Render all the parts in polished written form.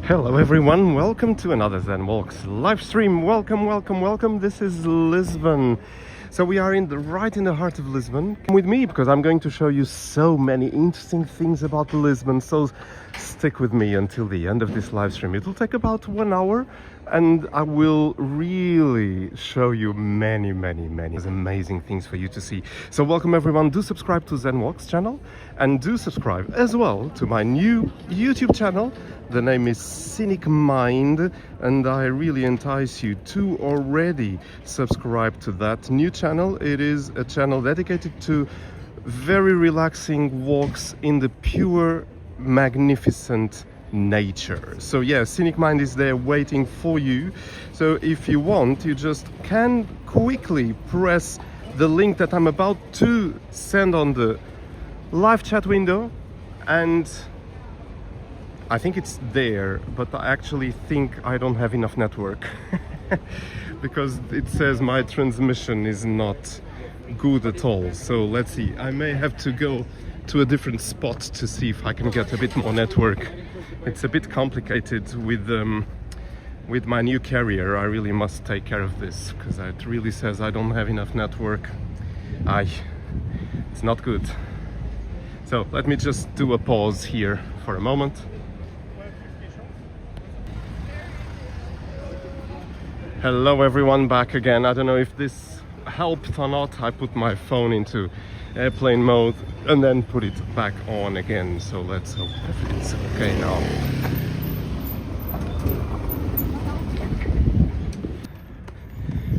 Hello everyone, welcome to another Zen Walks live stream. Welcome. This is Lisbon. So we are right in the heart of Lisbon. Come with me because I'm going to show you so many interesting things about Lisbon. So stick with me until the end of this live stream. It will take about 1 hour and I will really show you many amazing things for you to see. So welcome everyone. Do subscribe to Zen Walks channel and do subscribe as well to my new YouTube channel. The name is Scenic Mind, and I really entice you to already subscribe to that new channel. It is a channel dedicated to very relaxing walks in the pure, magnificent nature. So yeah, Scenic Mind is there waiting for you. So if you want, you just can quickly press the link that I'm about to send on the live chat window, and I think it's there, but I actually think I don't have enough network because it says my transmission is not good at all. So let's see, I may have to go to a different spot to see if I can get a bit more network. It's a bit complicated with my new carrier. I really must take care of this because it really says I don't have enough network. It's not good. So let me just do a pause here for a moment. Hello everyone, back again. I don't know if this helped or not. I put my phone into airplane mode and then put it back on again. So let's hope everything's okay now.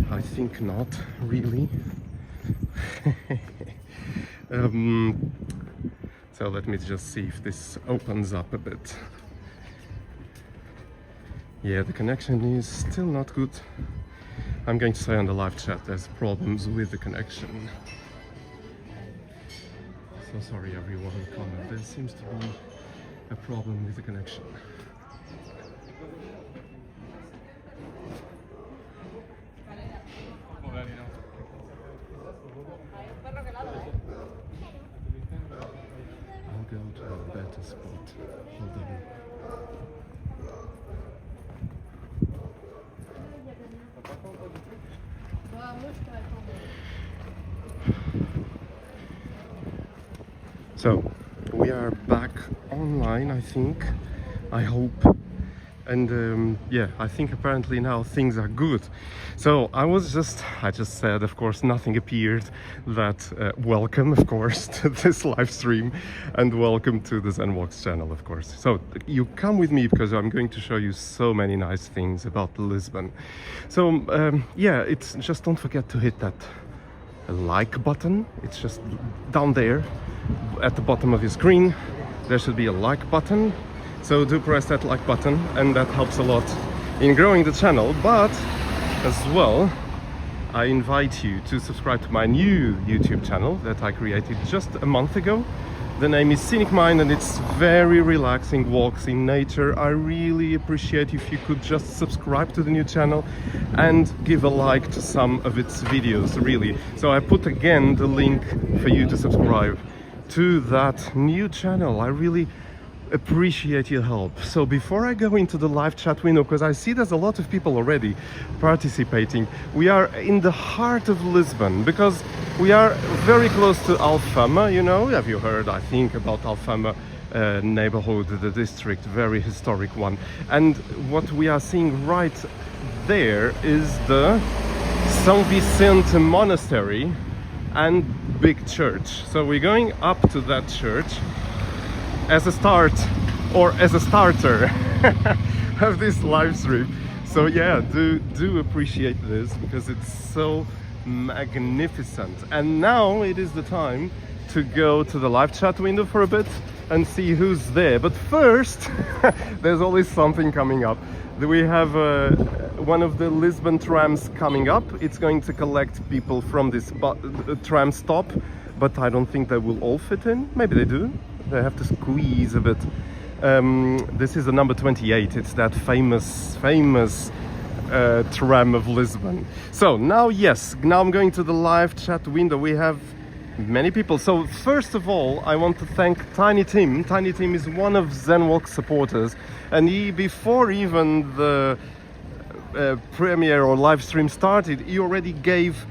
I think not really. So let me just see if this opens up a bit. Yeah, the connection is still not good. I'm going to say on the live chat there's problems with the connection. So sorry everyone, comment. There seems to be a problem with the connection. I'll go to a better spot. Hold on. So we are back online, I think, I hope, and yeah, I think apparently now things are good. So I just said, of course, nothing appeared, that welcome, of course, to this live stream, and welcome to the Zen Walks channel, of course. So you come with me because I'm going to show you so many nice things about Lisbon. So yeah, it's just don't forget to hit that like button. It's just down there at the bottom of your screen. There should be a like button, so do press that like button, and that helps a lot in growing the channel. But as well, I invite you to subscribe to my new YouTube channel that I created just a month ago. The name is Scenic Mind, and it's very relaxing walks in nature. I really appreciate if you could just subscribe to the new channel and give a like to some of its videos, really. So I put again the link for you to subscribe to that new channel. I really appreciate your help. So before I go into the live chat window, because I see there's a lot of people already participating, we are in the heart of Lisbon because we are very close to Alfama. You know, have you heard, I think, about Alfama neighborhood, the district, very historic one. And what we are seeing right there is the São Vicente Monastery and big church. So we're going up to that church as a start, or as a starter of this live stream. So yeah, do appreciate this because it's so magnificent. And now it is the time to go to the live chat window for a bit and see who's there. But first, there's always something coming up. We have one of the Lisbon trams coming up. It's going to collect people from this tram stop, but I don't think they will all fit in. Maybe they do. They have to squeeze a bit. This is the number 28. It's that famous tram of Lisbon. So now, yes, now I'm going to the live chat window. We have many people. So first of all, I want to thank Tiny Tim. Tiny Tim is one of Zenwalk supporters, and he, before even the premiere or live stream started, he already gave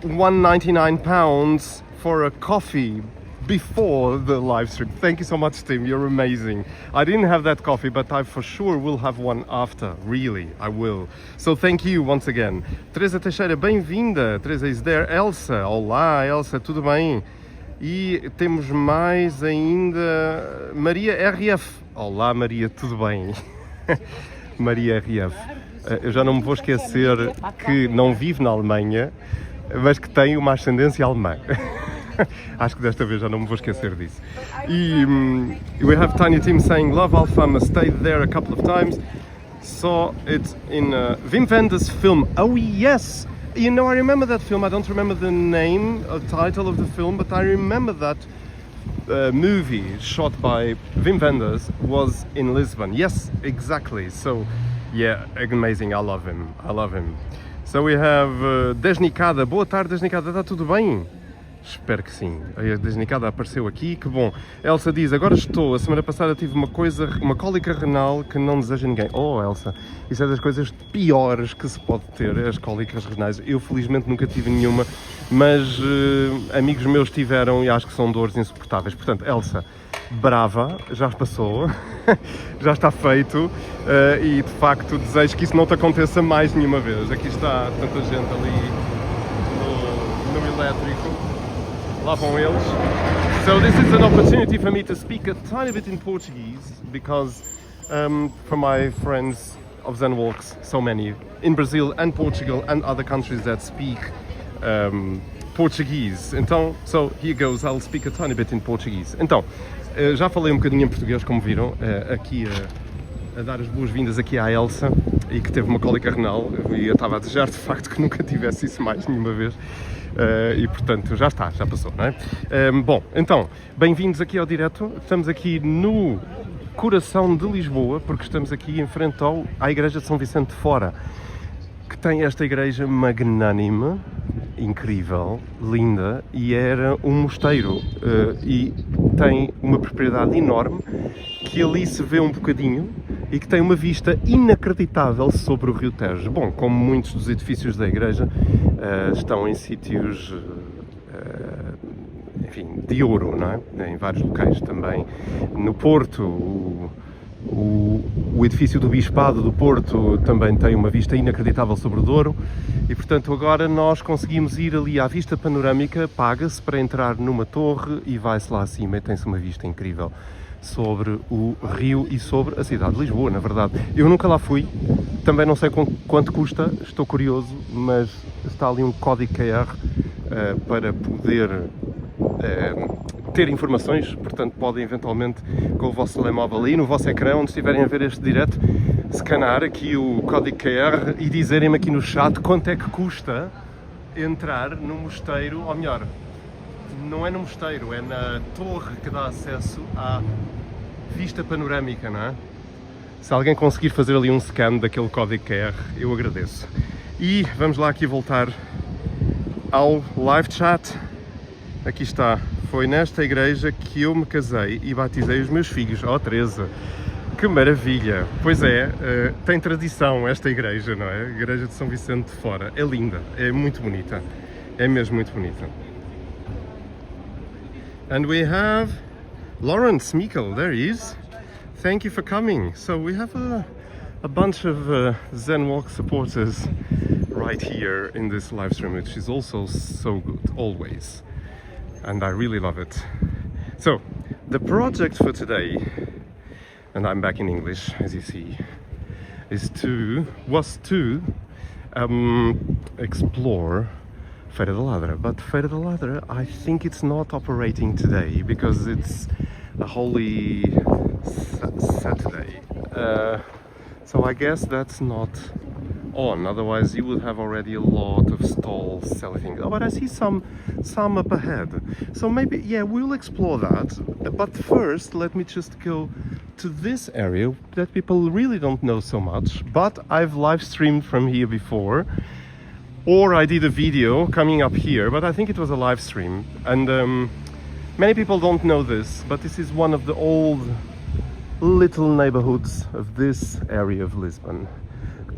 £1.99 for a coffee before the live stream. Thank you so much, Tim, you're amazing. I didn't have that coffee, but I for sure will have one after, really, I will. So thank you once again. Teresa Teixeira, bem-vinda. Teresa is there. Elsa, olá Elsa, tudo bem? E temos mais ainda Maria RF. Olá Maria, tudo bem? Maria RF. Eu já não me vou esquecer que não vive na Alemanha, mas que tem uma ascendência alemã. Acho que desta vez já não me vou esquecer disso. E we have Tiny Tim saying, love Alfama, stayed there a couple of times. Saw it in Wim Wenders' film. Oh yes! You know, I remember that film. I don't remember the name or title of the film, but I remember that movie shot by Wim Wenders was in Lisbon. Yes, exactly. So, yeah, amazing. I love him. I love him. So we have Desnicada. Boa tarde, Desnicada. Está tudo bem? Espero que sim. A Desnicada apareceu aqui, que bom. Elsa diz, agora estou. A semana passada tive uma cólica renal que não deseja ninguém. Oh, Elsa, isso é das coisas piores que se pode ter, as cólicas renais. Eu felizmente nunca tive nenhuma, mas amigos meus tiveram e acho que são dores insuportáveis. Portanto, Elsa, brava, já passou, já está feito e de facto desejo que isso não te aconteça mais nenhuma vez. Aqui está tanta gente ali no elétrico. Lá vão eles. So this is an opportunity for me to speak a tiny bit in Portuguese because for my friends of Zenwalks, so many in Brazil and Portugal and other countries that speak Portuguese. Então, so here goes, I'll speak a tiny bit in Portuguese. Então, já falei um bocadinho em português, como viram, aqui a dar as boas-vindas aqui à Elsa e que teve uma cólica renal e eu estava a desejar de facto que nunca tivesse isso mais nenhuma vez. E portanto já está, já passou, não é? Bom, então, bem-vindos aqui ao direto. Estamos aqui no coração de Lisboa, porque estamos aqui em frente à Igreja de São Vicente de Fora, que tem esta igreja magnânime, incrível, linda, e era um mosteiro e tem uma propriedade enorme que ali se vê um bocadinho e que tem uma vista inacreditável sobre o Rio Tejo. Bom, como muitos dos edifícios da igreja estão em sítios, enfim, de ouro, não é? Em vários locais também. No Porto, o edifício do Bispado do Porto também tem uma vista inacreditável sobre o Douro e, portanto, agora nós conseguimos ir ali à vista panorâmica, paga-se para entrar numa torre e vai-se lá acima e tem-se uma vista incrível sobre o rio e sobre a cidade de Lisboa, na verdade. Eu nunca lá fui, também não sei quanto custa, estou curioso, mas está ali um código QR para poder ter informações, portanto podem eventualmente com o vosso telemóvel aí no vosso ecrã, onde estiverem a ver este direto, scanar aqui o código QR e dizerem-me aqui no chat quanto é que custa entrar no mosteiro, ou melhor, não é no mosteiro, é na torre que dá acesso à vista panorâmica, não é? Se alguém conseguir fazer ali um scan daquele código QR, eu agradeço. E vamos lá aqui voltar ao live chat. Aqui está, foi nesta igreja que eu me casei e batizei os meus filhos. Oh, Teresa, que maravilha! Pois é, tem tradição esta igreja, não é? A igreja de São Vicente de Fora. É linda, é muito bonita, é mesmo muito bonita. And we have Lawrence Mikkel, there he is. Thank you for coming. So we have a bunch of Zenwalk supporters right here in this live stream, which is also so good, always. And I really love it. So, the project for today, and I'm back in English, as you see, was to explore Feira da Ladra, but Feira da Ladra, I think it's not operating today because it's a holy Saturday. So I guess that's not on, otherwise you would have already a lot of stalls selling things. Oh, but I see some up ahead. So maybe, yeah, we'll explore that. But first, let me just go to this area that people really don't know so much, but I've live streamed from here before. or I did a video coming up here, but I think it was a live stream. And many people don't know this, but this is one of the old little neighborhoods of this area of Lisbon.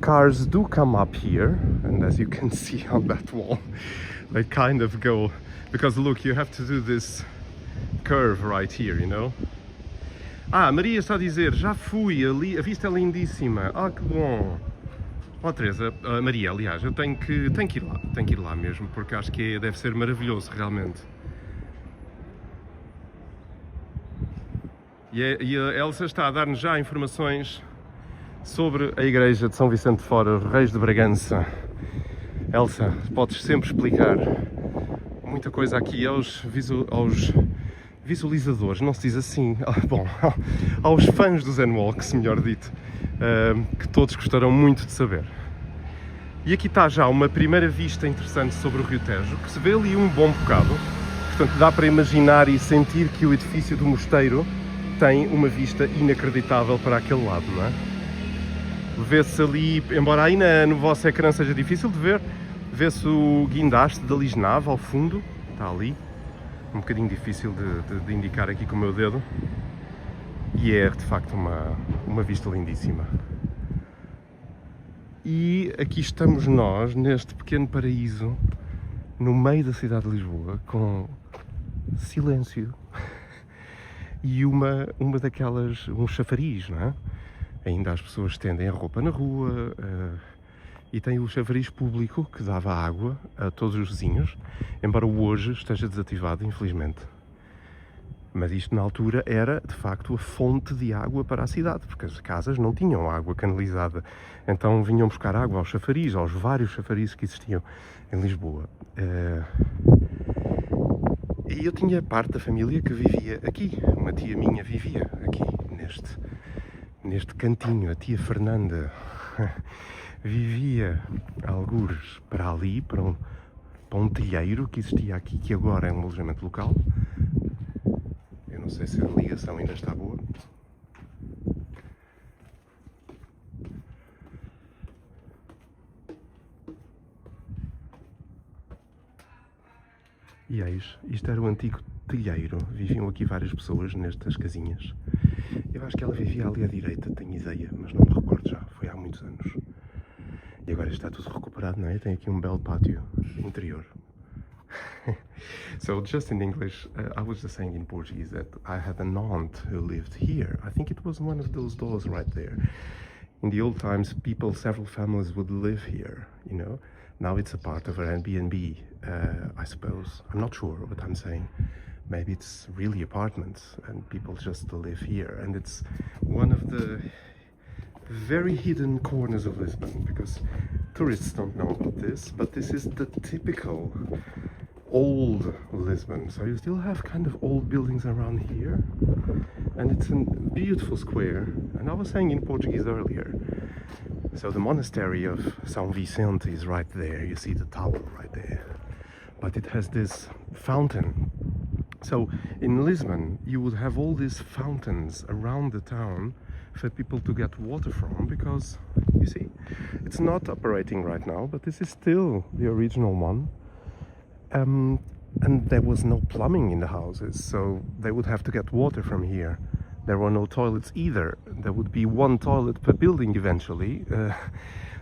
Cars do come up here, and as you can see on that wall, they kind of go, because look, you have to do this curve right here, you know. Ah, Maria está a dizer, já fui ali, a vista é lindíssima. Ah, que bom. Ó Teresa, Maria, aliás, eu tenho que ir lá mesmo, porque acho que deve ser maravilhoso, realmente. E a Elsa está a dar-nos já informações sobre a igreja de São Vicente de Fora, Reis de Bragança. Elsa, podes sempre explicar muita coisa aqui aos visualizadores, não se diz assim, bom, aos fãs do Zen Walks, melhor dito, que todos gostarão muito de saber. E aqui está já uma primeira vista interessante sobre o Rio Tejo, que se vê ali um bom bocado, portanto dá para imaginar e sentir que o edifício do mosteiro tem uma vista inacreditável para aquele lado, não é? Vê-se ali, embora aí no vosso ecrã seja difícil de ver, vê-se o guindaste da Lisnave ao fundo, está ali, um bocadinho difícil de indicar aqui com o meu dedo, e é de facto uma vista lindíssima. E aqui estamos nós, neste pequeno paraíso, no meio da cidade de Lisboa, com silêncio e um chafariz, não é? Ainda as pessoas estendem a roupa na rua e tem o chafariz público que dava água a todos os vizinhos, embora hoje esteja desativado, infelizmente. Mas isto na altura era, de facto, a fonte de água para a cidade, porque as casas não tinham água canalizada. Então vinham buscar água ao chafariz, aos vários chafarizes que existiam em Lisboa. E eu tinha parte da família que vivia aqui. Uma tia minha vivia aqui, neste cantinho. A tia Fernanda vivia algures para ali, para um telheiro que existia aqui, que agora é um alojamento local. Eu não sei se a ligação ainda está boa. E eis, isto era o antigo telheiro. Viviam aqui várias pessoas nestas casinhas. Eu acho que ela vivia ali à direita, tenho ideia, mas não me recordo já, foi há muitos anos. E agora está tudo recuperado, não é? Tem aqui um belo pátio interior. So just in English, I was just saying in Portuguese that I had an aunt who lived here. I think it was one of those doors right there. In the old times, several families would live here, you know. Now it's a part of an Airbnb, I suppose. I'm not sure what I'm saying. Maybe it's really apartments and people just live here. And it's one of the very hidden corners of Lisbon, because tourists don't know about this, but this is the typical old Lisbon. So you still have kind of old buildings around here, and it's a beautiful square. And I was saying in Portuguese earlier, so the monastery of São Vicente is right there. You see the tower right there, but it has this fountain. So in Lisbon you would have all these fountains around the town for people to get water from, because you see it's not operating right now, but this is still the original one. And there was no plumbing in the houses, so they would have to get water from here. There were no toilets either. There would be one toilet per building eventually,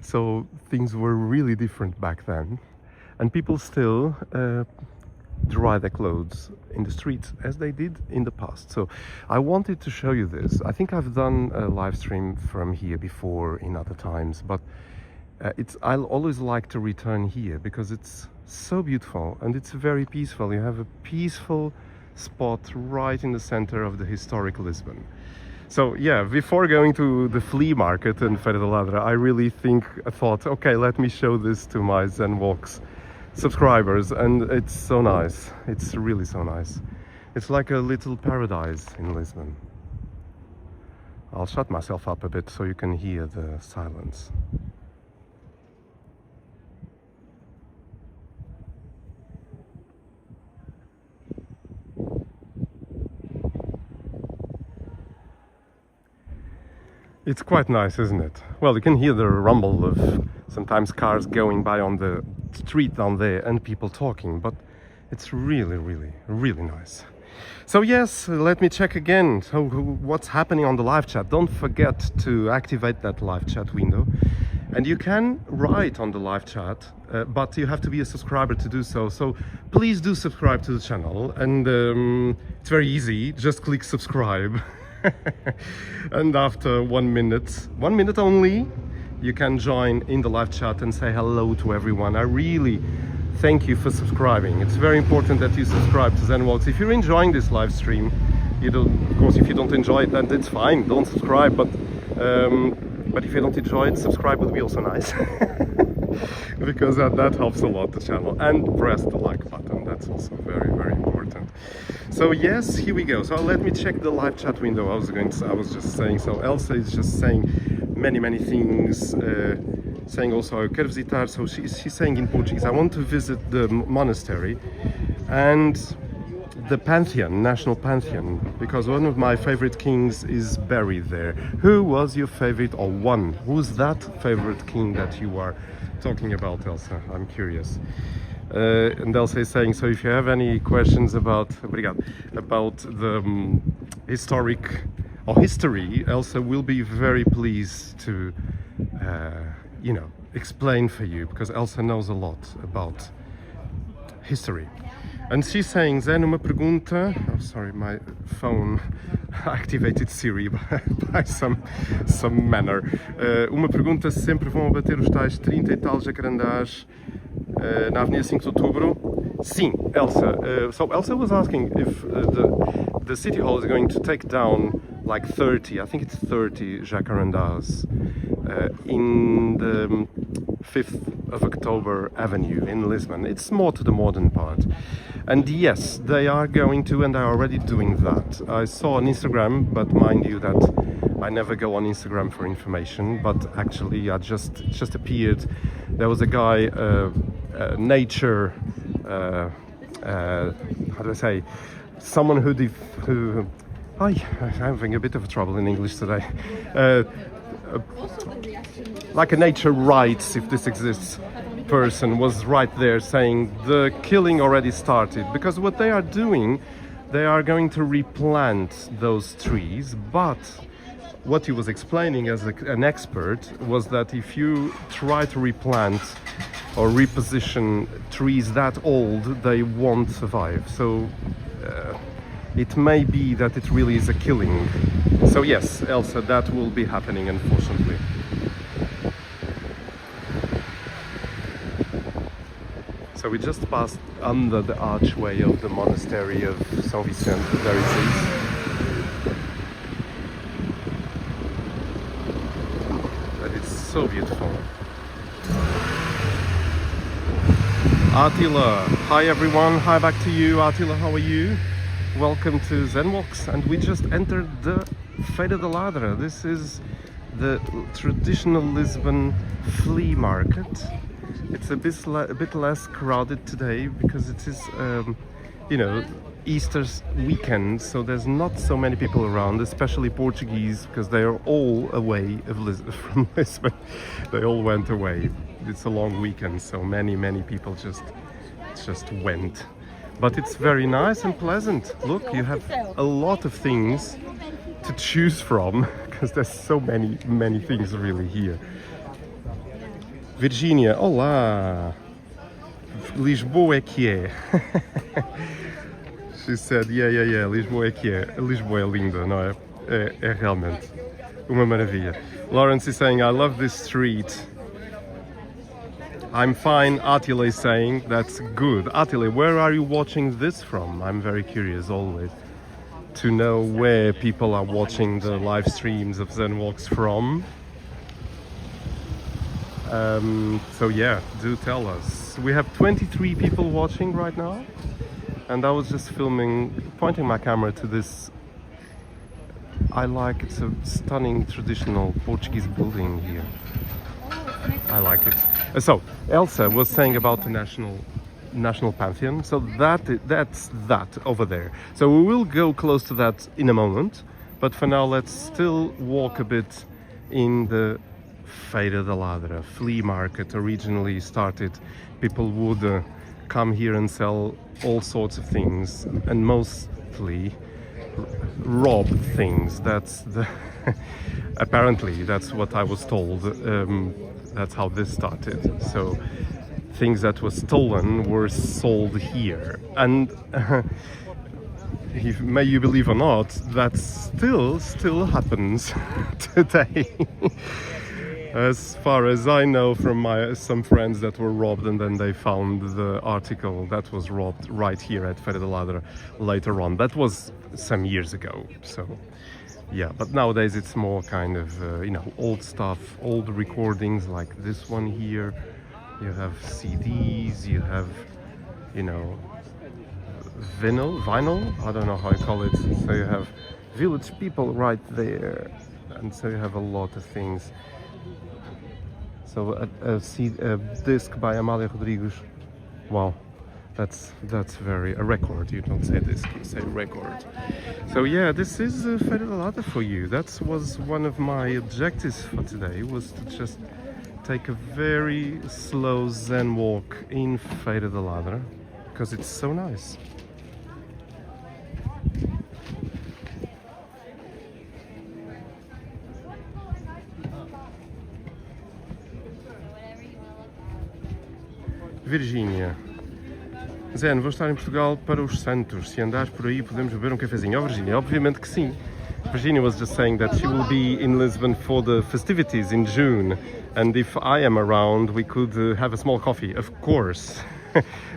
so things were really different back then. And people still dry their clothes in the streets as they did in the past. So I wanted to show you this. I think I've done a live stream from here before in other times, but I'll always like to return here because it's so beautiful and it's very peaceful. You have a peaceful spot right in the center of the historic Lisbon. So yeah, before going to the Flea Market and Feira da Ladra, I thought, okay, let me show this to my Zen Walks subscribers, and it's so nice. It's really so nice. It's like a little paradise in Lisbon. I'll shut myself up a bit so you can hear the silence. It's quite nice, isn't it? Well, you can hear the rumble of sometimes cars going by on the street down there and people talking, but it's really, really, really nice. So yes, let me check again. So what's happening on the live chat? Don't forget to activate that live chat window. And you can write on the live chat, but you have to be a subscriber to do so. So please do subscribe to the channel. And it's very easy. Just click subscribe. And after 1 minute only, you can join in the live chat and say hello to everyone. I really thank you for subscribing. It's very important that you subscribe to ZenWalks. If you're enjoying this live stream, of course, if you don't enjoy it, then it's fine. Don't subscribe. But if you don't enjoy it, subscribe would be also nice. Because that helps a lot the channel. And press the like button. That's also very, very important. So yes, here we go. So let me check the live chat window. I was just saying. So Elsa is just saying many things. Saying also, eu quero visitar. So she's saying in Portuguese, I want to visit the monastery and the Pantheon, National Pantheon, because one of my favorite kings is buried there. Who was your favorite, or one? Who's that favorite king that you are talking about, Elsa? I'm curious. And Elsa is saying, so if you have any questions about the historic or history, Elsa will be very pleased to, explain for you, because Elsa knows a lot about history. And she's saying, Zen, uma pergunta. Oh, sorry, my phone activated Siri by some manner. Uma pergunta: se sempre vão abater os tais 30 e tal jacarandás na Avenida 5 de Outubro? Sim, Elsa. So Elsa was asking if the City Hall is going to take down like 30, I think it's 30 jacarandas in the 5th of October Avenue in Lisbon. It's more to the modern part. And yes, they are going to, and are already doing that. I saw on Instagram, but mind you that I never go on Instagram for information, but actually it just appeared. There was a guy, nature, how do I say, someone who I'm having a bit of trouble in English today. Like a nature rights, if this exists, person was right there saying the killing already started, because what they are doing, they are going to replant those trees. But what he was explaining as an expert was that if you try to replant or reposition trees that old, they won't survive. So it may be that it really is a killing. So yes, Elsa, that will be happening, unfortunately. So we just passed under the archway of the monastery of São Vicente. There it is. That is so beautiful. Attila, hi everyone, hi back to you. Attila, how are you? Welcome to ZenWalks, and we just entered the Feira da Ladra. This is the traditional Lisbon flea market. It's a bit less crowded today because it is, Easter's weekend, so there's not so many people around, especially Portuguese, because they are all away from Lisbon. They all went away. It's a long weekend, so many people just went. But it's very nice and pleasant. Look, you have a lot of things to choose from, because there's so many things really here. Virginia, olá! Lisboa é que é. She said, yeah, Lisboa é que é. Lisboa é linda, não é? É realmente uma maravilha. Lawrence is saying, I love this street. I'm fine, Attila is saying, that's good. Attila, where are you watching this from? I'm very curious always to know where people are watching the live streams of ZenWalks from. So yeah, do tell us. We have 23 people watching right now, and I was just pointing my camera to this. It's a stunning traditional Portuguese building here. I like it. So Elsa was saying about the national Pantheon. So that's that over there. So we will go close to that in a moment. But for now, let's still walk a bit in the Feira da Ladra. Flea Market originally started. People would come here and sell all sorts of things, and mostly rob things. That's the apparently that's what I was told. That's how this started. So things that were stolen were sold here, and may you believe or not, that still happens today. As far as I know from some friends that were robbed, and then they found the article that was robbed right here at Feira da Ladra later on. That was some years ago, so yeah. But nowadays it's more kind of old stuff, old recordings like this one here. You have CDs, you have vinyl, I don't know how you call it. So you have Village People right there, and so you have a lot of things. So a disc by Amália Rodrigues. Wow, that's very a record. You don't say disc, you say record. So yeah, this is Feira da Ladra for you. That was one of my objectives for today, was to just take a very slow zen walk in Feira da Ladra, because it's so nice. Virgínia. Zen, vou estar em Portugal para os Santos. Se andares por aí, podemos beber um cafezinho. Oh, Virginia, obviamente que sim. Virginia was just saying that she will be in Lisbon for the festivities in June, and if I am around, we could have a small coffee, of course.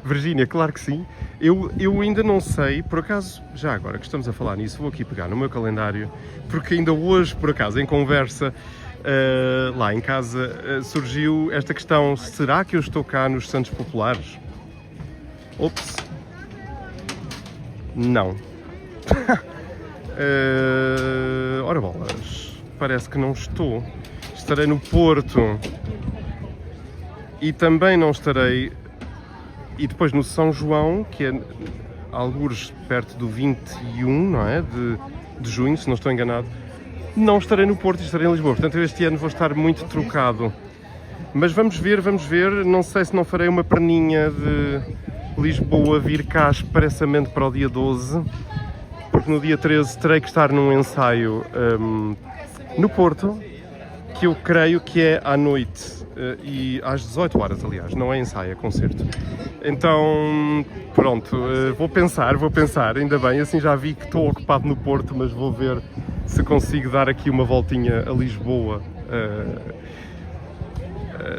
Virginia, claro que sim. Eu ainda não sei, por acaso, já agora que estamos a falar nisso, vou aqui pegar no meu calendário, porque ainda hoje, por acaso, em conversa, lá em casa, surgiu esta questão: será que eu estou cá nos Santos Populares? Ops. Não. Ora bolas, parece que não estou. Estarei no Porto e também não estarei. E depois no São João, que é algures perto do 21, não é? De junho, se não estou enganado, não estarei no Porto e estarei em Lisboa. Portanto, eu este ano vou estar muito trocado. Mas vamos ver. Não sei se não farei uma perninha de Lisboa vir cá expressamente para o dia 12, porque no dia 13 terei que estar num ensaio no Porto, que eu creio que é à noite e às 18 horas, aliás, não é ensaio, é concerto. Então, pronto, vou pensar, ainda bem, assim já vi que estou ocupado no Porto, mas vou ver se consigo dar aqui uma voltinha a Lisboa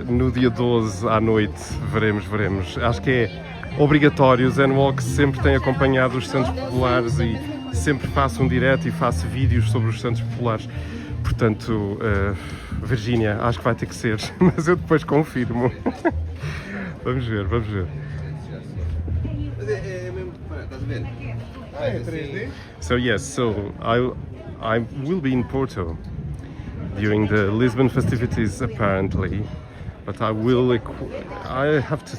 no dia 12 à noite. Veremos. Acho que é obrigatório. O Zen Walk sempre tem acompanhado os Santos Populares e sempre faço um direto e faço vídeos sobre os Santos Populares. Portanto, Virgínia, acho que vai ter que ser, mas eu depois confirmo. Vamos ver. So yes, I will be in Porto during the Lisbon festivities apparently, but I have to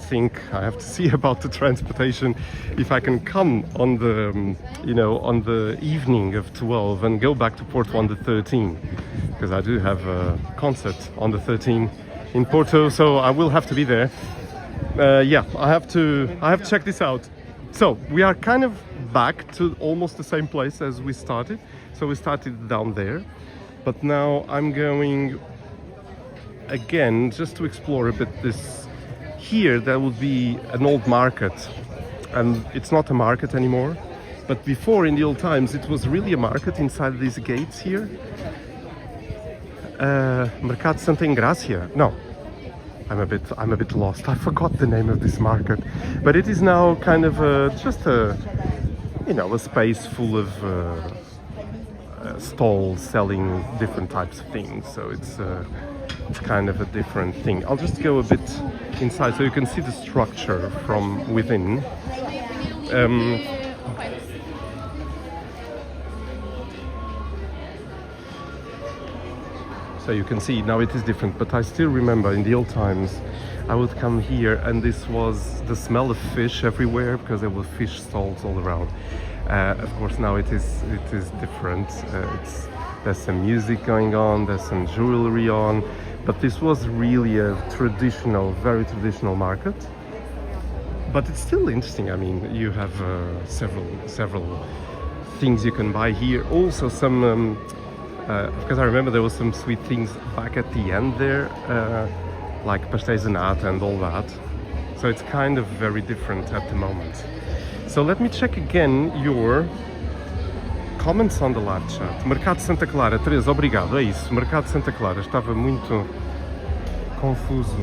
see about the transportation, if I can come on the evening of 12 and go back to Porto on the 13th, because I do have a concert on the 13th in Porto, so I will have to be there. Yeah, I have to check this out. So we are kind of back to almost the same place as we started. So we started down there, but now I'm going again just to explore a bit this. Here there would be an old market, and it's not a market anymore, but before, in the old times, it was really a market inside these gates here. Mercado Santa Ingrácia? No, I'm a bit lost. I forgot the name of this market, but it is now kind of just a space full of stalls selling different types of things. So it's kind of a different thing. I'll just go a bit inside so you can see the structure from within. So you can see now it is different, but I still remember in the old times I would come here and this was the smell of fish everywhere, because there were fish stalls all around. Of course now it is different. There's some music going on, there's some jewelry on, but this was really a traditional, very traditional market. But it's still interesting. I mean, you have several things you can buy here. Also some, because I remember there was some sweet things back at the end there, like pastéis de nata and all that. So it's kind of very different at the moment. So let me check again your comments on the live chat. Mercado de Santa Clara, Teresa, obrigado, é isso. Mercado de Santa Clara, estava muito confuso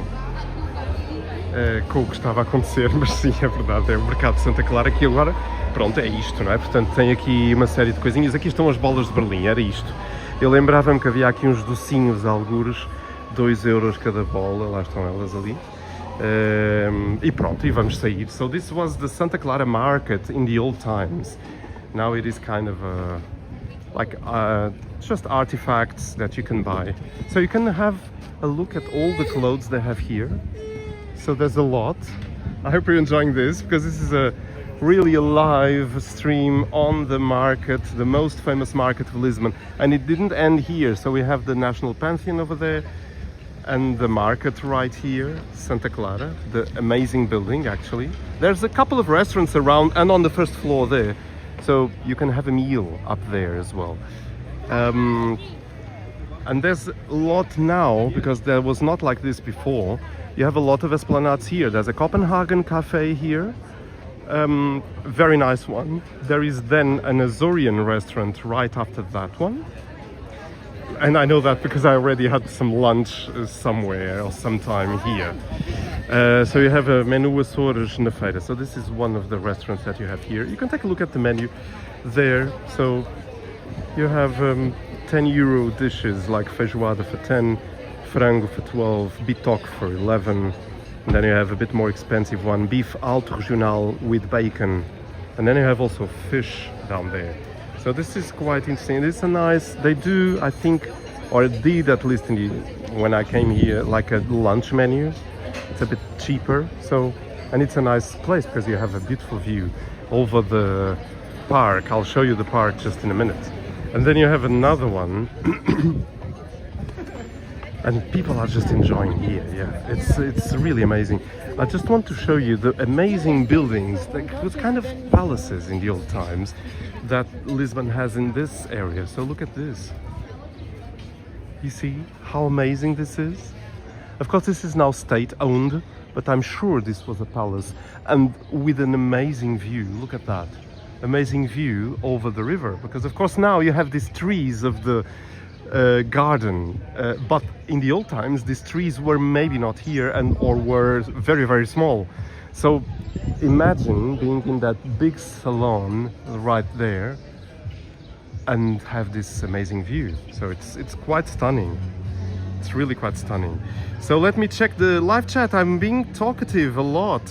com o que estava a acontecer, mas sim, é verdade, é o Mercado de Santa Clara que agora, pronto, é isto, não é? Portanto, tem aqui uma série de coisinhas. Aqui estão as bolas de Berlim, era isto. Eu lembrava-me que havia aqui uns docinhos, algures, 2 euros cada bola, lá estão elas ali. E pronto, e vamos sair. So this was the Santa Clara market in the old times. Now it is kind of just artifacts that you can buy. So you can have a look at all the clothes they have here. So there's a lot. I hope you're enjoying this, because this is a really a live stream on the market, the most famous market of Lisbon. And it didn't end here. So we have the National Pantheon over there and the market right here, Santa Clara, the amazing building actually. There's a couple of restaurants around and on the first floor there. So you can have a meal up there as well. And there's a lot now, because there was not like this before. You have a lot of esplanades here. There's a Copenhagen cafe here, very nice one. There is then an Azorian restaurant right after that one. And I know that because I already had some lunch somewhere or sometime here. So you have a menu Açores na Feira. So this is one of the restaurants that you have here. You can take a look at the menu there. So you have 10 euro dishes like feijoada for 10, frango for 12, bitoque for 11. And then you have a bit more expensive one, beef alto regional with bacon. And then you have also fish down there. So this is quite interesting. It's a nice, they do, I think, or did at least when I came here, like a lunch menu. It's a bit cheaper, so, and it's a nice place because you have a beautiful view over the park. I'll show you the park just in a minute. And then you have another one. And people are just enjoying here, yeah. It's really amazing. I just want to show you the amazing buildings, like it was kind of palaces in the old times that Lisbon has in this area. So look at this. You see how amazing this is? Of course, this is now state-owned, but I'm sure this was a palace, and with an amazing view. Look at that. Amazing view over the river, because of course now you have these trees of the garden, but in the old times these trees were maybe not here or were very, very small. So imagine being in that big salon right there and have this amazing view. So it's quite stunning. It's really quite stunning. So let me check the live chat. I'm being talkative a lot.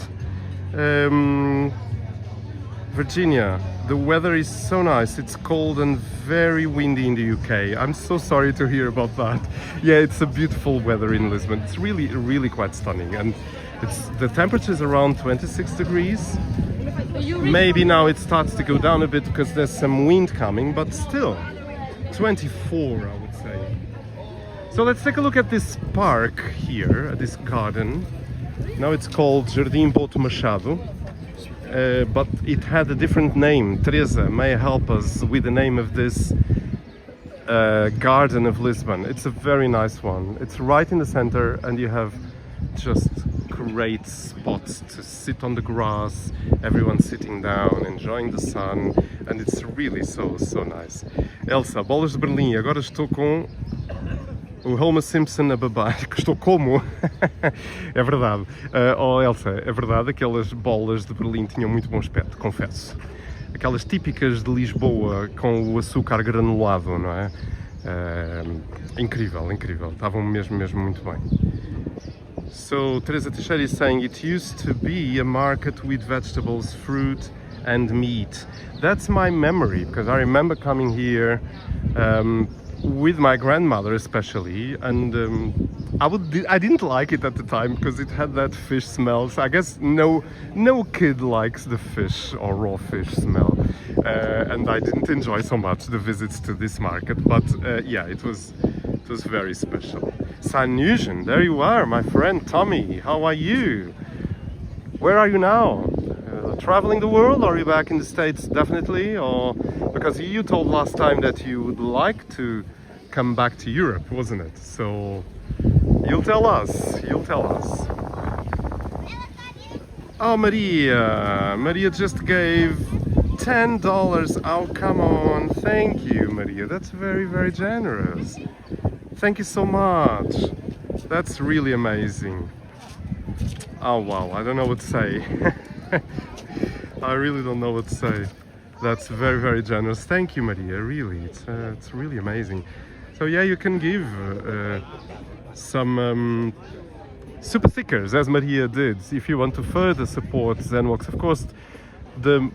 Virginia, the weather is so nice. It's cold and very windy in the UK. I'm so sorry to hear about that. Yeah, it's a beautiful weather in Lisbon. It's really, really quite stunning. And the temperature is around 26 degrees. Maybe now it starts to go down a bit because there's some wind coming, but still 24, I would say. So let's take a look at this park here, this garden. Now it's called Jardim Boto Machado. But it had a different name. Teresa may help us with the name of this garden of Lisbon. It's a very nice one. It's right in the center, and you have just great spots to sit on the grass. Everyone's sitting down, enjoying the sun, and it's really so nice. Elsa, bolas de Berlim. Agora estou com o Homer Simpson a babar, que estou como? É verdade. Oh Elsa, é verdade, aquelas bolas de Berlim tinham muito bom aspecto, confesso. Aquelas típicas de Lisboa com o açúcar granulado, não é? Incrível, incrível. Estavam mesmo muito bem. So Teresa Teixeira is saying it used to be a market with vegetables, fruit and meat. That's my memory, because I remember coming here with my grandmother especially, and I didn't like it at the time because it had that fish smell. So I guess no kid likes the fish or raw fish smell. and I didn't enjoy so much the visits to this market, but yeah, it was very special. Sanusian, there you are, my friend Tommy. How are you? Where are you now? Traveling the world, or are you back in the States definitely? Or because you told last time that you would like to come back to Europe, wasn't it? So you'll tell us. Oh, Maria just gave $10. Oh, come on. Thank you, Maria. That's very, very generous. Thank you so much. That's really amazing. Oh, wow. I don't know what to say. I really don't know what to say. That's very, very generous. Thank you, Maria. Really, it's really amazing. So yeah, you can give some super stickers, as Maria did, if you want to further support ZenWalks. Of course, the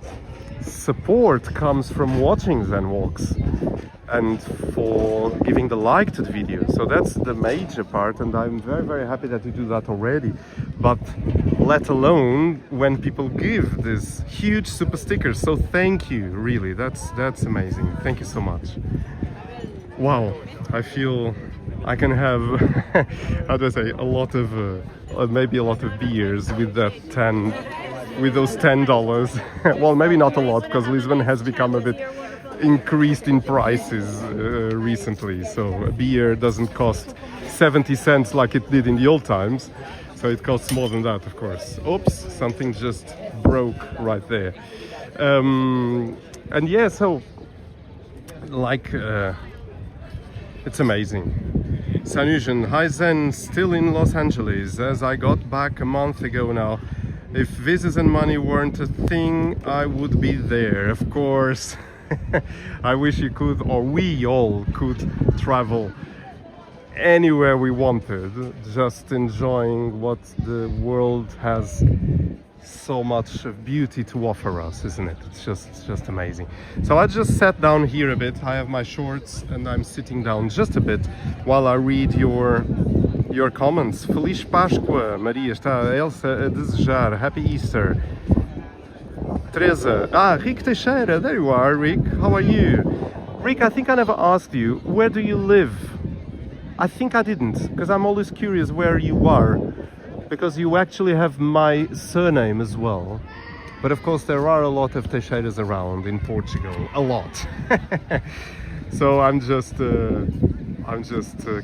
support comes from watching ZenWalks and for giving the like to the video. So that's the major part, and I'm very, very happy that you do that already. But let alone when people give this huge super stickers. So thank you, really. That's amazing. Thank you so much. Wow, I feel I can have how do I say, a lot of maybe a lot of beers with those $10. Well, maybe not a lot, because Lisbon has become a bit increased in prices recently, so a beer doesn't cost 70 cents like it did in the old times, so it costs more than that, of course. Oops, something just broke right there. And yeah, so like it's amazing. Sanusian, hi Zen, still in Los Angeles, as I got back a month ago now. If visas and money weren't a thing, I would be there, of course. I wish you could, or we all could, travel anywhere we wanted, just enjoying what the world has so much of beauty to offer us, isn't it? It's just amazing. So I just sat down here a bit. I have my shorts and I'm sitting down just a bit while I read your comments. Feliz Páscoa, Maria, está Elsa a desejar. Happy Easter. Teresa, Rick Teixeira, there you are, Rick. How are you? Rick, I think I never asked you, where do you live? I think I didn't, because I'm always curious where you are, because you actually have my surname as well. But of course there are a lot of Teixeiras around in Portugal, a lot. So I'm just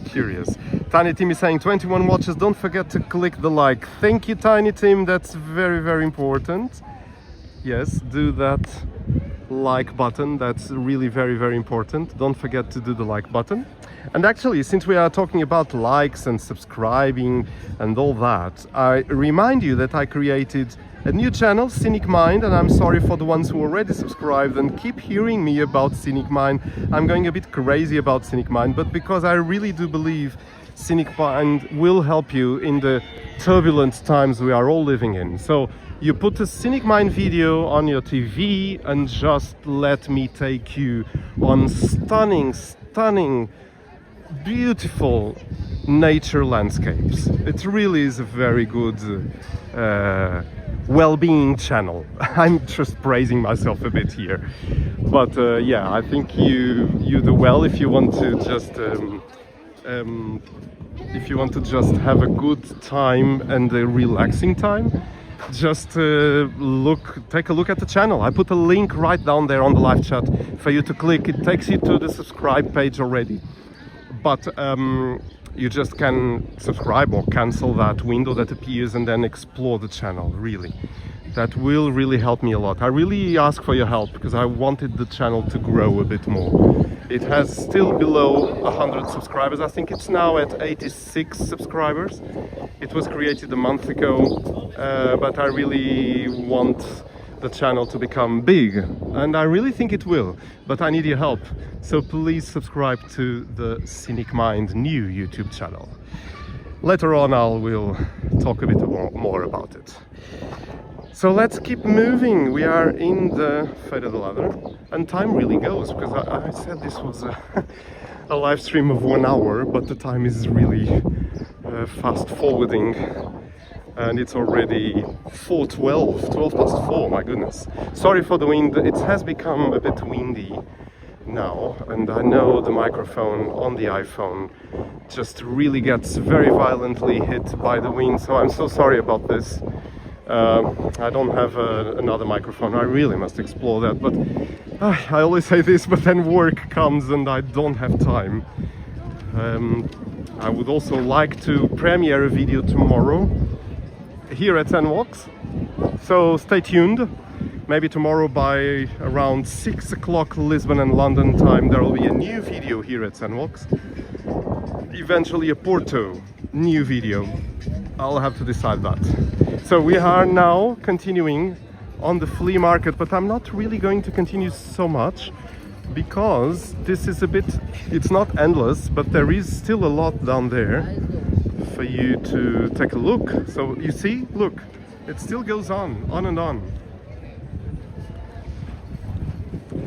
curious. Tiny Tim is saying 21 watches, don't forget to click the like. Thank you, Tiny Tim, that's very, very important. Yes, do that like button, that's really very, very important. Don't forget to do the like button. And actually, since we are talking about likes and subscribing and all that, I remind you that I created a new channel, Scenic Mind, and I'm sorry for the ones who already subscribed and keep hearing me about Scenic Mind. I'm going a bit crazy about Scenic Mind, but because I really do believe Scenic Mind will help you in the turbulent times we are all living in. So you put a Scenic Mind video on your TV and just let me take you on stunning, beautiful nature landscapes. It really is a very good well-being channel. I'm just praising myself a bit here, but yeah, I think you do well if you want to just have a good time and a relaxing time. Just take a look at the channel. I put a link right down there on the live chat for you to click. It takes you to the subscribe page already, but you just can subscribe or cancel that window that appears and then explore the channel. Really, that will really help me a lot. I really ask for your help because I wanted the channel to grow a bit more. It has still below 100 subscribers. I think it's now at 86 subscribers. It was created a month ago, but I really want the channel to become big, and I really think it will, but I need your help. So please subscribe to the Scenic Mind new YouTube channel. Later on we'll talk a bit more about it. So let's keep moving. We are in the Feira da Ladra, and time really goes, because I said this was a live stream of 1 hour, but the time is really fast forwarding. and it's already 12 past 4, my goodness. Sorry for the wind, it has become a bit windy now, and I know the microphone on the iPhone just really gets very violently hit by the wind, so I'm so sorry about this. I don't have another microphone. I really must explore that, but I always say this, but then work comes and I don't have time. I would also like to premiere a video tomorrow here at ZenWalks, so stay tuned. Maybe tomorrow by around 6 o'clock Lisbon and London time there will be a new video here at ZenWalks. Eventually a Porto new video. I'll have to decide that. So we are now continuing on the flea market, but I'm not really going to continue so much because this is a bit, it's not endless, but there is still a lot down there for you to take a look. So you see, look, it still goes on and on.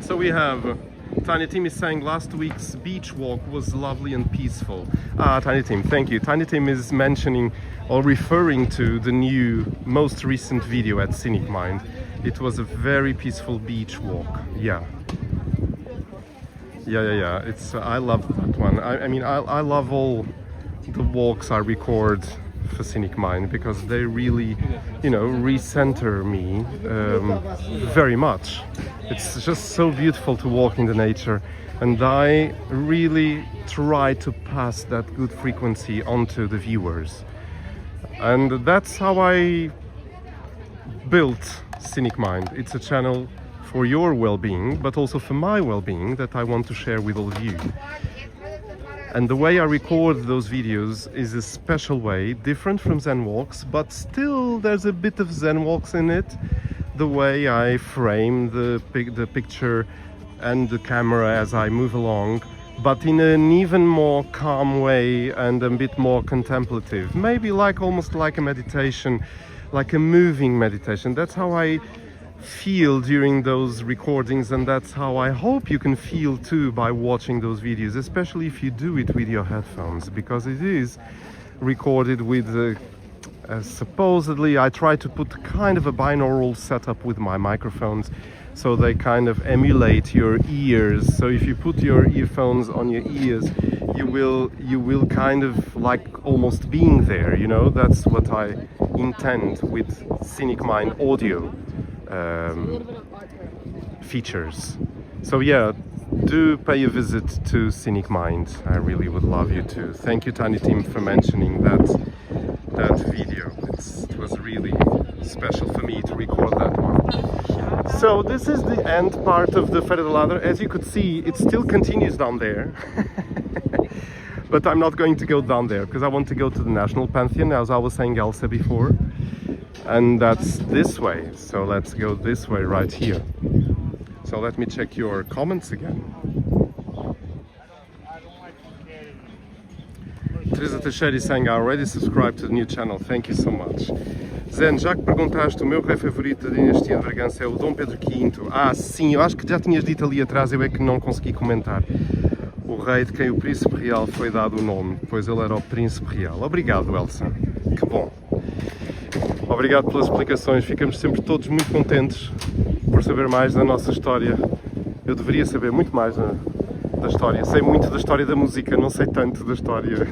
So we have Tiny Tim is saying last week's beach walk was lovely and peaceful. Tiny Tim, thank you. Tiny Tim is mentioning or referring to the new, most recent video at Scenic Mind. It was a very peaceful beach walk. Yeah. It's I love that one. I mean, I love all the walks I record for Scenic Mind because they really, you know, recenter me very much. It's just so beautiful to walk in the nature, and I really try to pass that good frequency onto the viewers. And that's how I built Scenic Mind. It's a channel for your well-being, but also for my well-being that I want to share with all of you. And the way I record those videos is a special way, different from ZenWalks, but still there's a bit of ZenWalks in it. The way I frame the picture and the camera as I move along, but in an even more calm way and a bit more contemplative. Maybe like almost like a meditation, like a moving meditation. That's how I feel during those recordings, and that's how I hope you can feel too by watching those videos, especially if you do it with your headphones, because it is recorded with supposedly I try to put kind of a binaural setup with my microphones, so they kind of emulate your ears. So if you put your earphones on your ears, you will kind of like almost being there, you know. That's what I intend with Scenic Mind audio features. So yeah, do pay a visit to Scenic Mind. I really would love you to. Thank you, Tiny Tim, for mentioning that video. It was really special for me to record that one. So this is the end part of the Feira da Ladra. As you could see, it still continues down there. But I'm not going to go down there because I want to go to the National Pantheon, as I was saying Elsa before. And that's this way. So let's go this way right here. So let me check your comments again. Teresa Teixeira is saying I already subscribed to the new channel. Thank you so much. Zen, já que perguntaste, o meu rei favorito da dinastia de Bragança é o Dom Pedro V. Sim, eu acho que já tinhas dito ali atrás, eu é que não consegui comentar. O rei de quem o príncipe real foi dado o nome, pois ele era o príncipe real. Obrigado, Elsa. Que bom. Obrigado pelas explicações. Ficamos sempre todos muito contentes por saber mais da nossa história. Eu deveria saber muito mais da história. Sei muito da história da música, não sei tanto da história.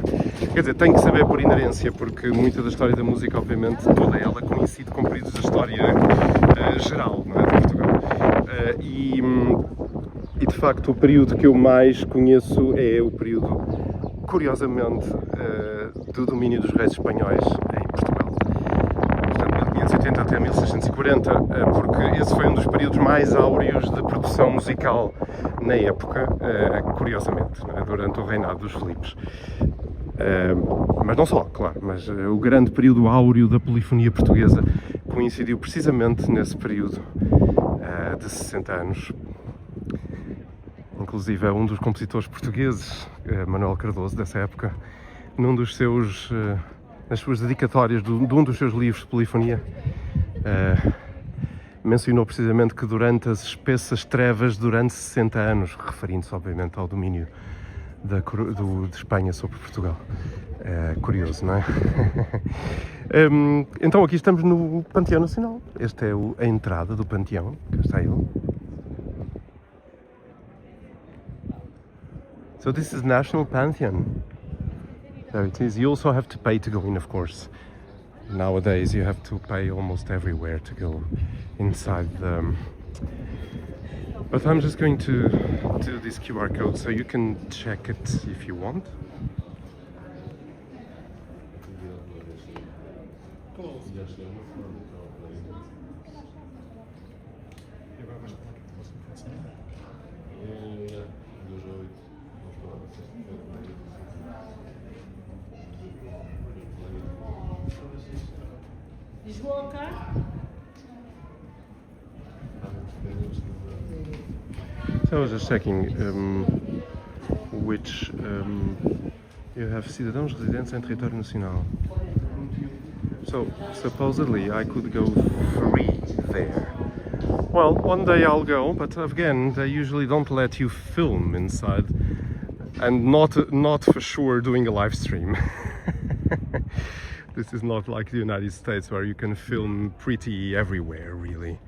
Quer dizer, tenho que saber por inerência, porque muita da história da música, obviamente, toda ela coincide com períodos da história geral, não é, de Portugal. E de facto, o período que eu mais conheço é o período, curiosamente, do domínio dos reis espanhóis em Portugal. Portanto, 1580 até 1640, porque esse foi um dos períodos mais áureos de produção musical na época, curiosamente, não é? Durante o reinado dos Filipes. Mas não só, claro, mas o grande período áureo da polifonia portuguesa coincidiu precisamente nesse período de 60 anos. Inclusive é um dos compositores portugueses, Manuel Cardoso, dessa época, nas suas dedicatórias de um dos seus livros de polifonia, mencionou precisamente que durante as espessas trevas, durante 60 anos, referindo-se obviamente ao domínio de Espanha sobre Portugal. É curioso, não é? Então aqui estamos no Pantheon Nacional. Esta é a entrada do Pantheon. Cá está ele. So this is National Pantheon. There it is. You also have to pay to go in, of course. Nowadays you have to pay almost everywhere to go inside the... But I'm just going to do this QR code so you can check it if you want. Lisboa cá? So I was just checking which you have cidadãos residentes em território nacional. So supposedly I could go free there. Well, one day I'll go, but again they usually don't let you film inside, and not for sure doing a live stream. This is not like the United States where you can film pretty everywhere, really,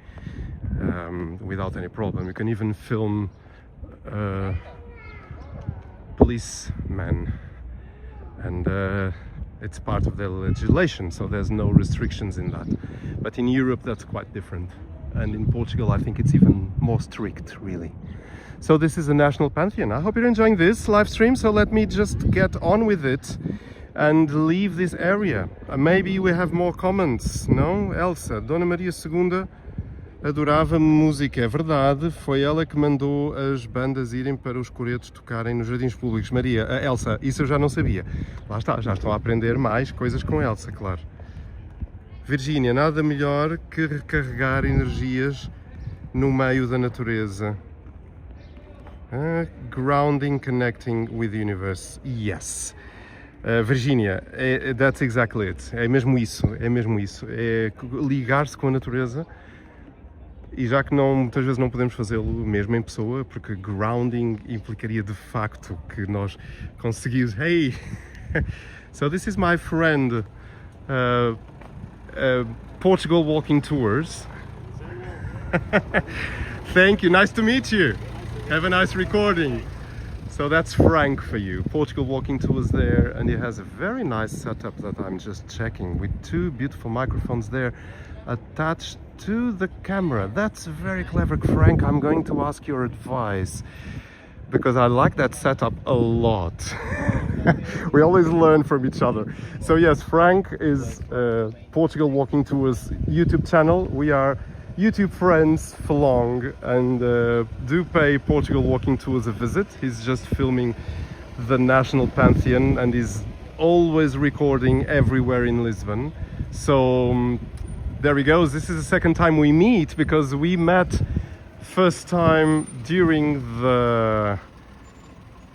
without any problem. You can even film policemen, and it's part of the legislation, so there's no restrictions in that. But in Europe that's quite different, and in Portugal I think it's even more strict, really. So this is the National Pantheon. I hope you're enjoying this live stream, so let me just get on with it and leave this area. Maybe we have more comments, no? Elsa, Dona Maria II adorava música, é verdade, foi ela que mandou as bandas irem para os coretos tocarem nos jardins públicos. Maria, Elsa, isso eu já não sabia. Lá está, já estão a aprender mais coisas com Elsa, claro. Virgínia, nada melhor que recarregar energias no meio da natureza. Grounding, connecting with the universe. Yes. Virgínia, that's exactly it. É mesmo isso, é mesmo isso. É ligar-se com a natureza. E já que muitas vezes não podemos fazê-lo mesmo em pessoa, porque grounding implicaria de facto que nós conseguimos... Hey! So this is my friend, Portugal Walking Tours. Thank you, nice to meet you. Have a nice recording. So that's Frank for you. Portugal Walking Tours there, and he has a very nice setup that I'm just checking with two beautiful microphones there attached to the camera. That's very clever, Frank. I'm going to ask your advice because I like that setup a lot. We always learn from each other. So yes, Frank is Portugal Walking Tours YouTube channel. We are YouTube friends for long, and do pay Portugal Walking Tours a visit. He's just filming the National Pantheon and is always recording everywhere in Lisbon. So there he goes. This is the second time we meet, because we met first time during the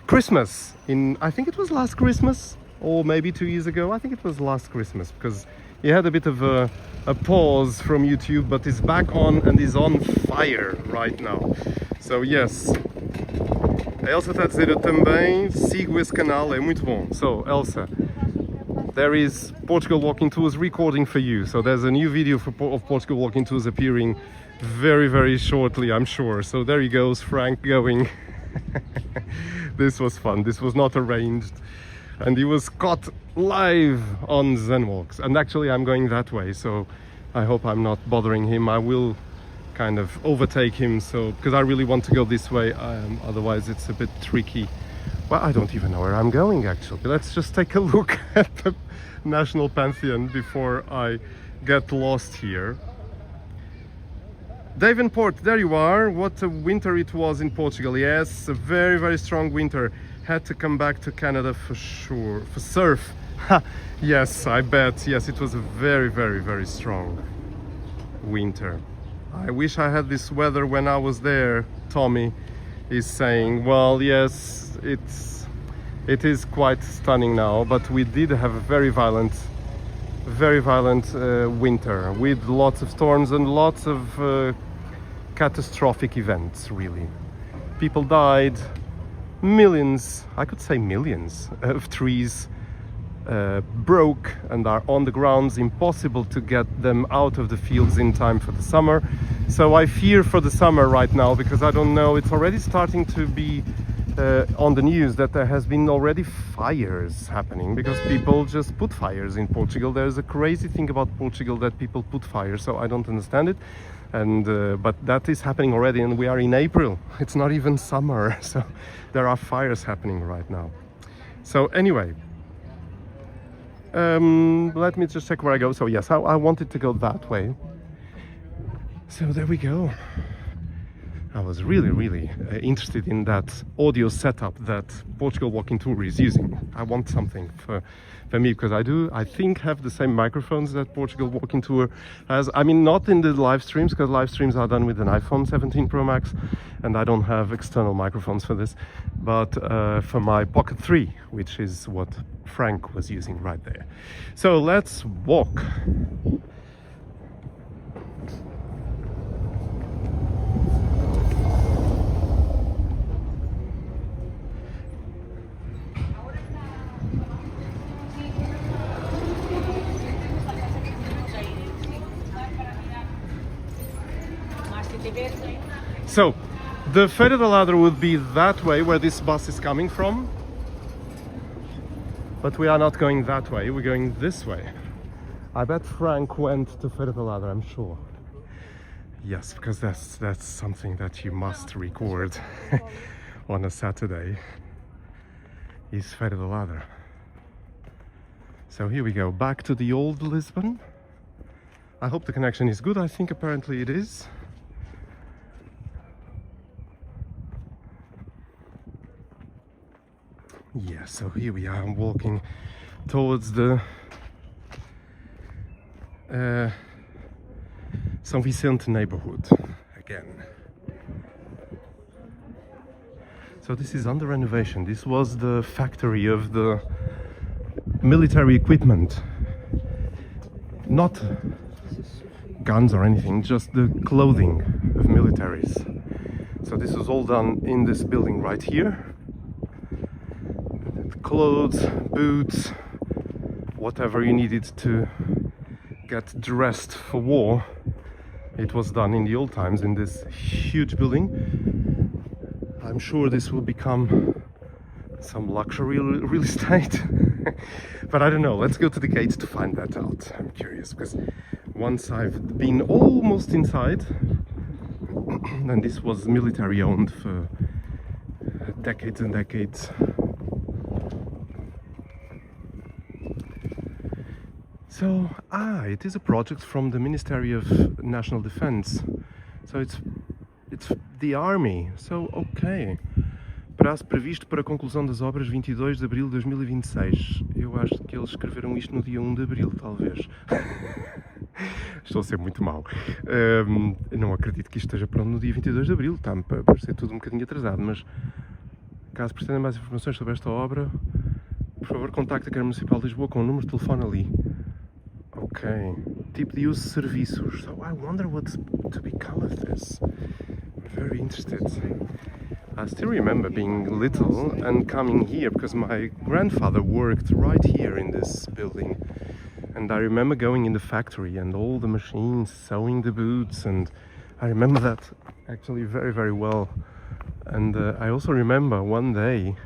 Christmas I think it was last Christmas, or maybe 2 years ago. I think it was last Christmas, because he had a bit of a pause from YouTube, but is back on and is on fire right now. So yes, a Elsa está a dizer, eu também sigo esse canal, é muito bom. So Elsa, there is Portugal Walking Tours recording for you. So there's a new video of Portugal Walking Tours appearing very, very shortly, I'm sure. So there he goes, Frank going. This was fun. This was not arranged. And he was caught live on Zenwalks. And actually I'm going that way, so I hope I'm not bothering him. I will kind of overtake him, so because I really want to go this way, otherwise it's a bit tricky. Well, I don't even know where I'm going actually. Let's just take a look at the National Pantheon before I get lost here. Davenport, there you are. What a winter it was in Portugal. Yes, a very, very strong winter. Had to come back to Canada for sure, for surf. Ha, yes, I bet. Yes, it was a very, very, very strong winter. I wish I had this weather when I was there, Tommy is saying. Well, yes, it is quite stunning now, but we did have a very violent winter with lots of storms and lots of catastrophic events, really. People died, millions, I could say millions, of trees broke and are on the grounds, impossible to get them out of the fields in time for the summer. So I fear for the summer right now, because I don't know, it's already starting to be on the news that there has been already fires happening because people just put fires in Portugal. There's a crazy thing about Portugal that people put fires, so I don't understand it. And but that is happening already, and we are in April. It's not even summer, so there are fires happening right now. So anyway, let me just check where I go. So yes, I wanted to go that way. So there we go. I was really interested in that audio setup that Portugal Walking Tour is using. I want something for me, because I think have the same microphones that Portugal Walking Tour has. I mean, not in the live streams, because live streams are done with an iPhone 17 Pro Max and I don't have external microphones for this, but for my Pocket 3, which is what Frank was using right there. So let's walk. So, the Feira da Ladra would be that way, where this bus is coming from. But we are not going that way, we're going this way. I bet Frank went to Feira da Ladra, I'm sure. Yes, because that's something that you must record on a Saturday, is Feira da Ladra. So here we go, back to the old Lisbon. I hope the connection is good. I think apparently it is. Yeah, so here we are, I'm walking towards the São Vicente neighborhood again. So this is under renovation. This was the factory of the military equipment. Not guns or anything, just the clothing of militaries. So this was all done in this building right here. Clothes, boots, whatever you needed to get dressed for war, it was done in the old times in this huge building. I'm sure this will become some luxury real estate, but I don't know. Let's go to the gates to find that out. I'm curious, because once I've been almost inside, and this was military owned for decades and decades. So, it is a project from the Ministry of National Defense. So it's the army. So, ok. Prazo previsto para a conclusão das obras 22 de abril de 2026. Eu acho que eles escreveram isto no dia 1 de abril, talvez. Estou a ser muito mau. Não acredito que isto esteja pronto no dia 22 de abril. Está-me para parecer tudo um bocadinho atrasado, mas caso pretendam mais informações sobre esta obra, por favor contacte a Câmara Municipal de Lisboa com o número de telefone ali. Ok. Tipo de uso de serviços. So I wonder what's to become of this. I'm very interested. I still remember being little and coming here because my grandfather worked right here in this building. And I remember going in the factory and all the machines, sewing the boots, and I remember that actually very well. And I also remember one day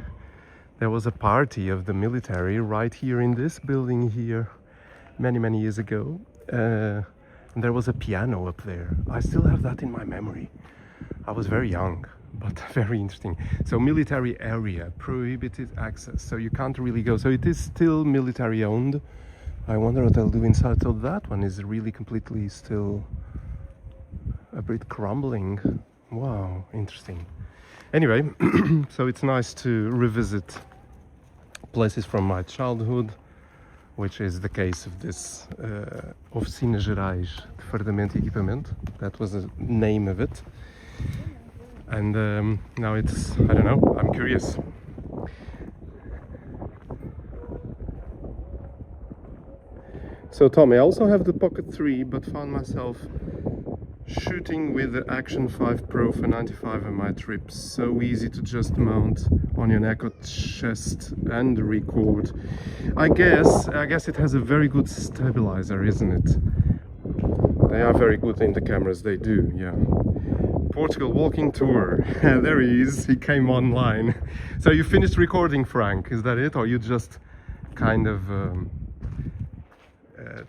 there was a party of the military right here in this building here many years ago, and there was a piano up there. I still have that in my memory. I was very young, but very interesting. So military area, prohibited access, so you can't really go. So it is still military owned. I wonder what they'll do inside. So that one is really completely still a bit crumbling. Wow, interesting. Anyway, so it's nice to revisit places from my childhood, which is the case of this Oficinas Gerais de Fardamento e Equipamento. That was the name of it. And now it's, I don't know, I'm curious. So Tommy, I also have the Pocket 3, but found myself Shooting with the Action 5 Pro for 95 on my trip. So easy to just mount on your neck or chest and record. I guess it has a very good stabilizer, isn't it? They are very good in the cameras, they do, yeah. Portugal walking tour. There he is, he came online. So you finished recording, Frank, is that it? Or you just kind of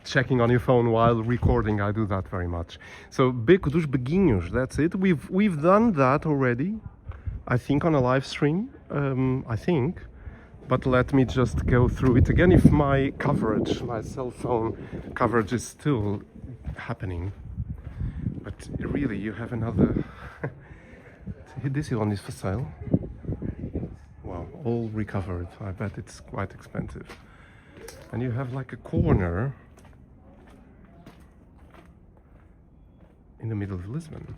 checking on your phone while recording? I do that very much. So Beco dos Beguinhos, that's it. We've done that already, I think, on a live stream, I think. But let me just go through it again if my coverage, my cell phone coverage is still happening. But really, you have another... This one is for sale. Wow, all recovered. I bet it's quite expensive. And you have like a corner in the middle of Lisbon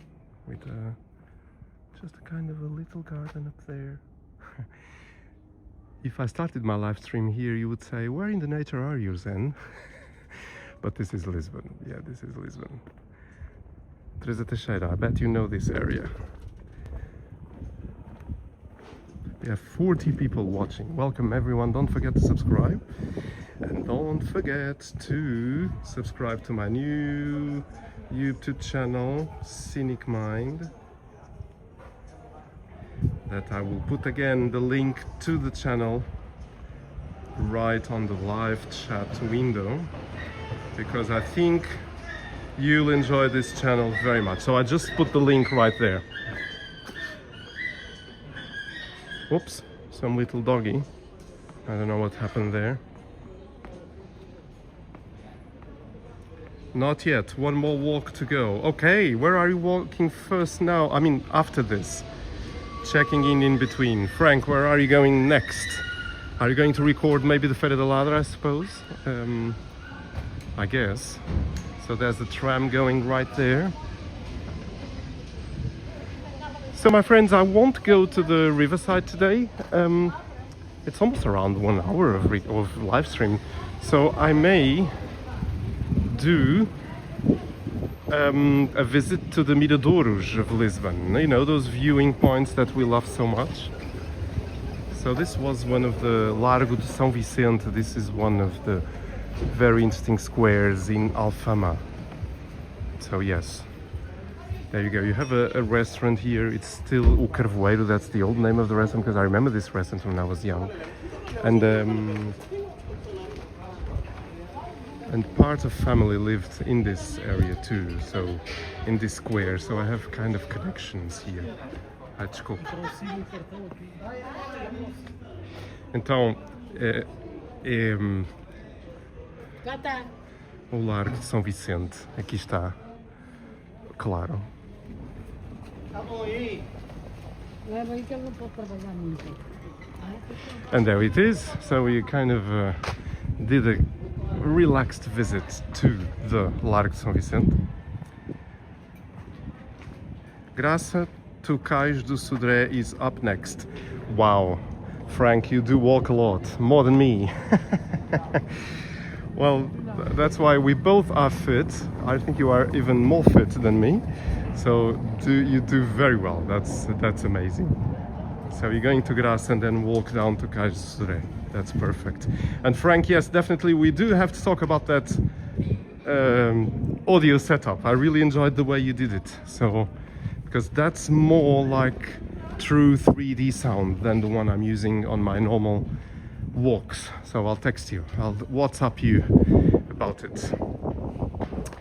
with just a kind of a little garden up there. If I started my live stream here, you would say, where in the nature are you, Zen? But this is Lisbon. Yeah, this is Lisbon. Teresa Teixeira, I bet you know this area. We have 40 people watching. Welcome everyone, don't forget to subscribe. And don't forget to subscribe to my new YouTube channel, Scenic Mind. That I will put again the link to the channel right on the live chat window. Because I think you'll enjoy this channel very much. So I just put the link right there. Oops, some little doggy. I don't know what happened there. Not yet, one more walk to go. Okay, where are you walking first now? I mean, after this. Checking in between. Frank, where are you going next? Are you going to record maybe the Feira da Ladra, I suppose? I guess. So there's the tram going right there. So my friends, I won't go to the riverside today. It's almost around 1 hour of live stream. So I may do a visit to the Miradouros of Lisbon. You know, those viewing points that we love so much. So this was one of the Largo de São Vicente. This is one of the very interesting squares in Alfama. So yes, there you go. You have a restaurant here. It's still O Carvoeiro. That's the old name of the restaurant, because I remember this restaurant when I was young. And part of family lived in this area too, so in this square. So I have kind of connections here. Desculpa. Então, o Largo de São Vicente. Aqui está. Claro. And there it is. So we kind of did a relaxed visit to the Largo de São Vicente. Graça to Cais do Sodré is up next. Wow, Frank, you do walk a lot, more than me. Well, that's why we both are fit. I think you are even more fit than me. So you do very well. That's amazing. So you're going to Graça and then walk down to Cais do Sodré. That's perfect. And Frank, yes, definitely we do have to talk about that audio setup. I really enjoyed the way you did it. So, because that's more like true 3D sound than the one I'm using on my normal walks. So I'll text you, I'll WhatsApp you about it.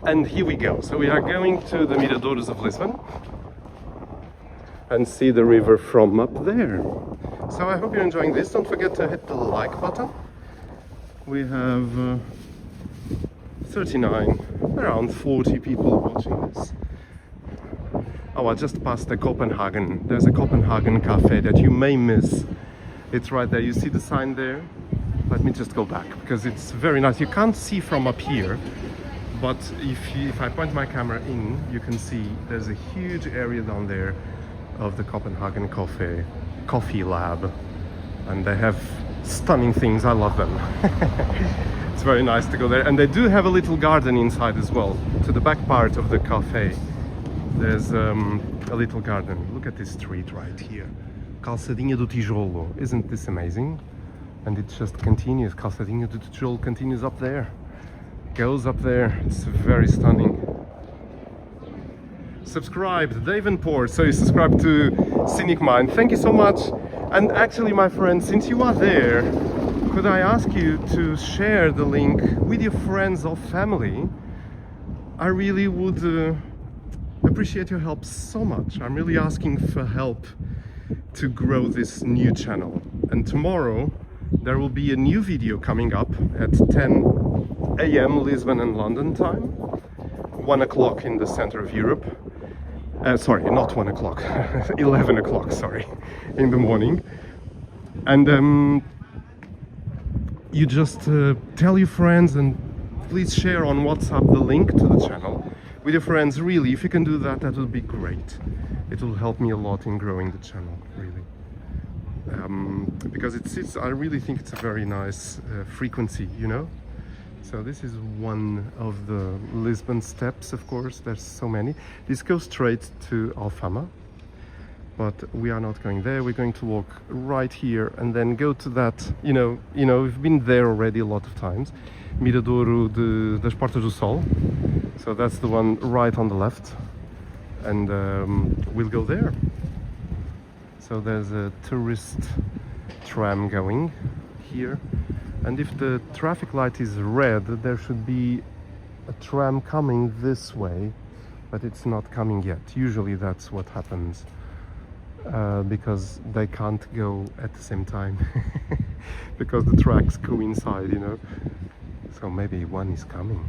And here we go. So we are going to the Miradouros of Lisbon and see the river from up there. So I hope you're enjoying this. Don't forget to hit the like button. We have 39, around 40 people watching this. Oh, I just passed the Copenhagen. There's a Copenhagen cafe that you may miss. It's right there. You see the sign there? Let me just go back because it's very nice. You can't see from up here, but if I point my camera in, you can see there's a huge area down there of the Copenhagen coffee lab, and they have stunning things. I love them. It's very nice to go there, and they do have a little garden inside as well, to the back part of the cafe. there's a little garden. Look at this street right here. Calçadinha do Tijolo. Isn't this amazing? And it just continues. Calçadinha do Tijolo continues up there. Goes up there. It's very stunning. Subscribe, Davenport. So you subscribe to Scenic Mind. Thank you so much. And actually, my friend, since you are there, could I ask you to share the link with your friends or family? I really would appreciate your help so much. I'm really asking for help to grow this new channel. And tomorrow there will be a new video coming up at 10 a.m. Lisbon and London time, 1 o'clock in the center of Europe. Sorry, not 1 o'clock, 11 o'clock, sorry, in the morning. And you just tell your friends and please share on WhatsApp the link to the channel with your friends. Really, if you can do that, that would be great. It will help me a lot in growing the channel, really. Because I really think it's a very nice frequency, you know? So this is one of the Lisbon steps, of course. There's so many. This goes straight to Alfama, but we are not going there. We're going to walk right here and then go to that, you know, we've been there already a lot of times. Miradouro das Portas do Sol. So that's the one right on the left. And we'll go there. So there's a tourist tram going here. And if the traffic light is red, there should be a tram coming this way, but it's not coming yet. Usually that's what happens, because they can't go at the same time, because the tracks coincide, you know. So maybe one is coming.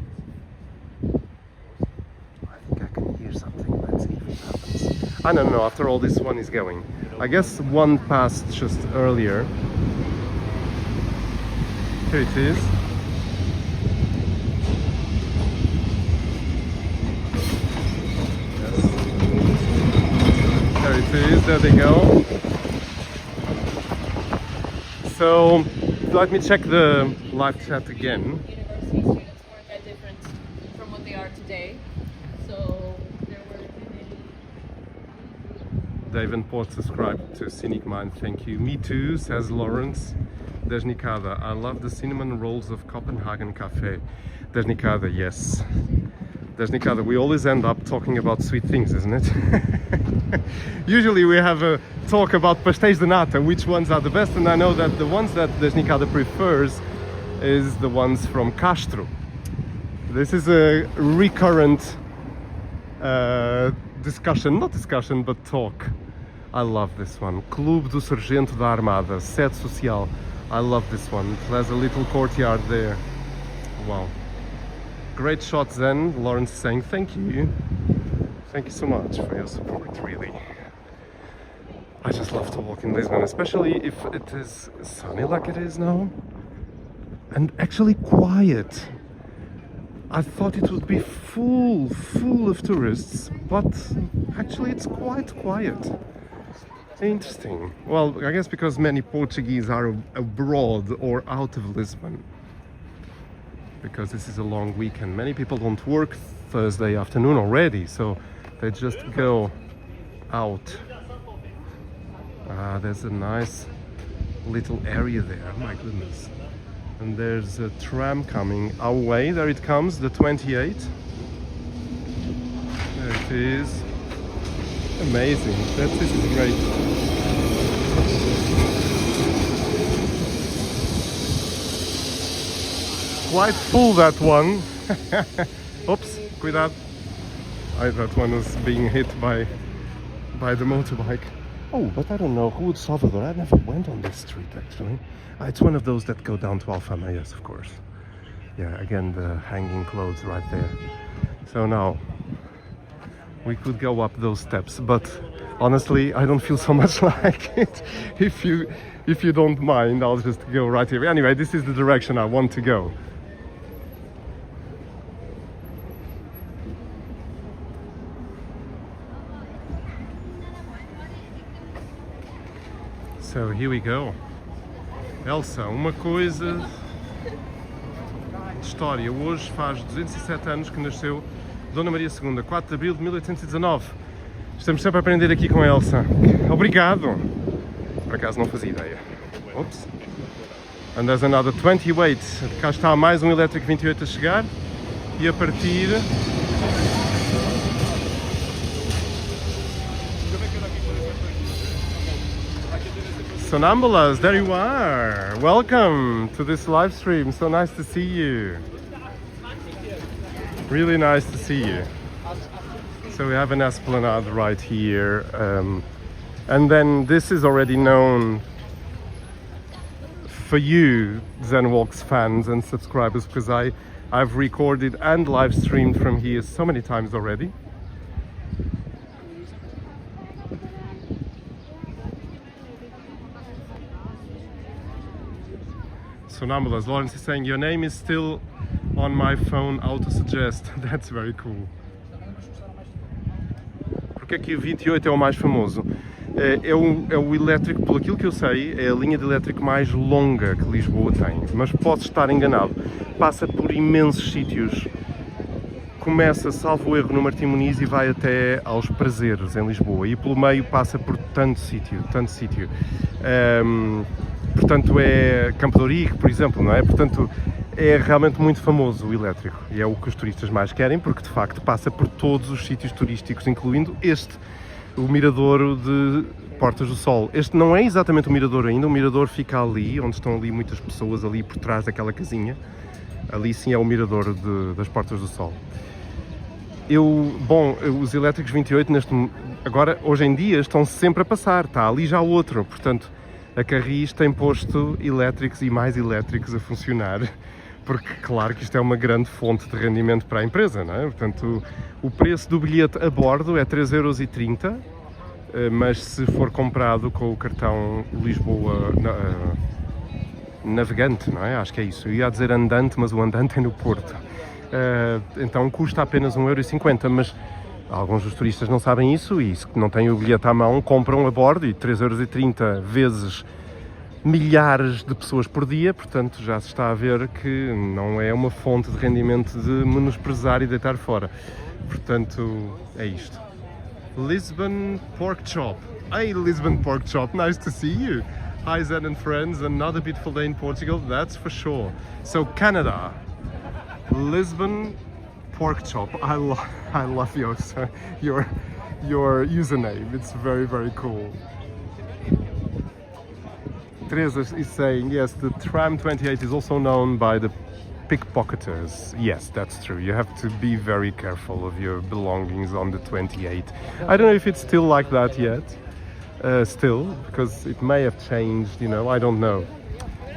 I think I can hear something. Let's see if it happens. I don't know, after all, this one is going. I guess one passed just earlier. Here it is. Yes. There it is, there they go. So, let me check the live chat again. University students weren't that different from what they are today. So, there weren't many. Davenport subscribed to Scenic Mind, thank you. Me too, says Lawrence. Desnicada, I love the cinnamon rolls of Copenhagen Cafe. Desnicada, yes. Desnicada, we always end up talking about sweet things, isn't it? Usually we have a talk about pastéis de nata, which ones are the best, and I know that the ones that Desnicada prefers is the ones from Castro. This is a recurrent discussion, not discussion, but talk. I love this one. Clube do Sargento da Armada, Sede Social. I love this one. It has a little courtyard there. Wow. Great shot, Zen. Lawrence is saying thank you. Thank you so much for your support, really. I just love to walk in Lisbon, especially if it is sunny like it is now. And actually quiet. I thought it would be full of tourists, but actually it's quite quiet. Interesting. Well, I guess because many Portuguese are abroad or out of Lisbon. Because this is a long weekend. Many people don't work Thursday afternoon already, so they just go out. There's a nice little area there, my goodness. And there's a tram coming our way. There it comes, the 28. There it is. Amazing. This is great. Quite full, that one. Oops, cuidado. That one was being hit by the motorbike. Oh, but I don't know, who Salvador? I never went on this street actually. It's one of those that go down to Alfama, yes, of course. Yeah, again, the hanging clothes right there. So now we could go up those steps, but honestly, I don't feel so much like it. If you don't mind, I'll just go right here. Anyway, this is the direction I want to go. So here we go. Elsa, uma coisa de história. Hoje faz 207 anos que nasceu Dona Maria II, 4 de abril de 1819. Estamos sempre a aprender aqui com a Elsa. Obrigado! Por acaso não fazia ideia. Ops. And there's another 28. Cá está mais um elétrico 28 a chegar. E a partir... Sonambulas, there you are! Welcome to this live stream. So nice to see you. Really nice to see you. So we have an esplanade right here. And then this is already known for you, Zenwalks fans and subscribers, because I've recorded and live streamed from here so many times already. Sonambulas, Lawrence is saying your name is still on my phone auto-suggest. That's very cool. Porque é que o 28 é o mais famoso? É o elétrico, pelo aquilo que eu sei, é a linha de elétrico mais longa que Lisboa tem. Mas posso estar enganado. Passa por imensos sítios. Começa, salvo erro, no Martim Muniz e vai até aos Prazeres, em Lisboa. E pelo meio passa por tanto sítio, tanto sítio. Portanto, é Campo de Ourique, por exemplo, não é? Portanto, é realmente muito famoso o elétrico. E é o que os turistas mais querem, porque de facto passa por todos os sítios turísticos, incluindo este, o Miradouro de Portas do Sol. Este não é exatamente o Miradouro ainda, o Miradouro fica ali, onde estão ali muitas pessoas, ali por trás daquela casinha. Ali sim é o Miradouro das Portas do Sol. Bom, os elétricos 28 agora, hoje em dia, estão sempre a passar, está ali já outro, portanto, a Carris tem posto elétricos e mais elétricos a funcionar, porque claro que isto é uma grande fonte de rendimento para a empresa, não é? Portanto, o preço do bilhete a bordo é 3,30 €, mas se for comprado com o cartão Lisboa navegante, não é? Acho que é isso. Eu ia dizer andante, mas o andante é no Porto. Então custa apenas 1,50 €, mas alguns dos turistas não sabem isso e se não têm o bilhete à mão, compram a bordo e 3,30 € vezes milhares de pessoas por dia, portanto já se está a ver que não é uma fonte de rendimento de menosprezar e deitar fora. Portanto, é isto. Lisbon Pork Chop. Hey Lisbon Pork Chop, nice to see you. Hi Zen and friends, another beautiful day in Portugal, that's for sure. So Canada, Lisbon Pork Chop. I love your username. It's very, very cool. Teresa is saying, yes, the tram 28 is also known by the pickpocketers. Yes, that's true. You have to be very careful of your belongings on the 28. I don't know if it's still like that yet. Still, because it may have changed, you know, I don't know.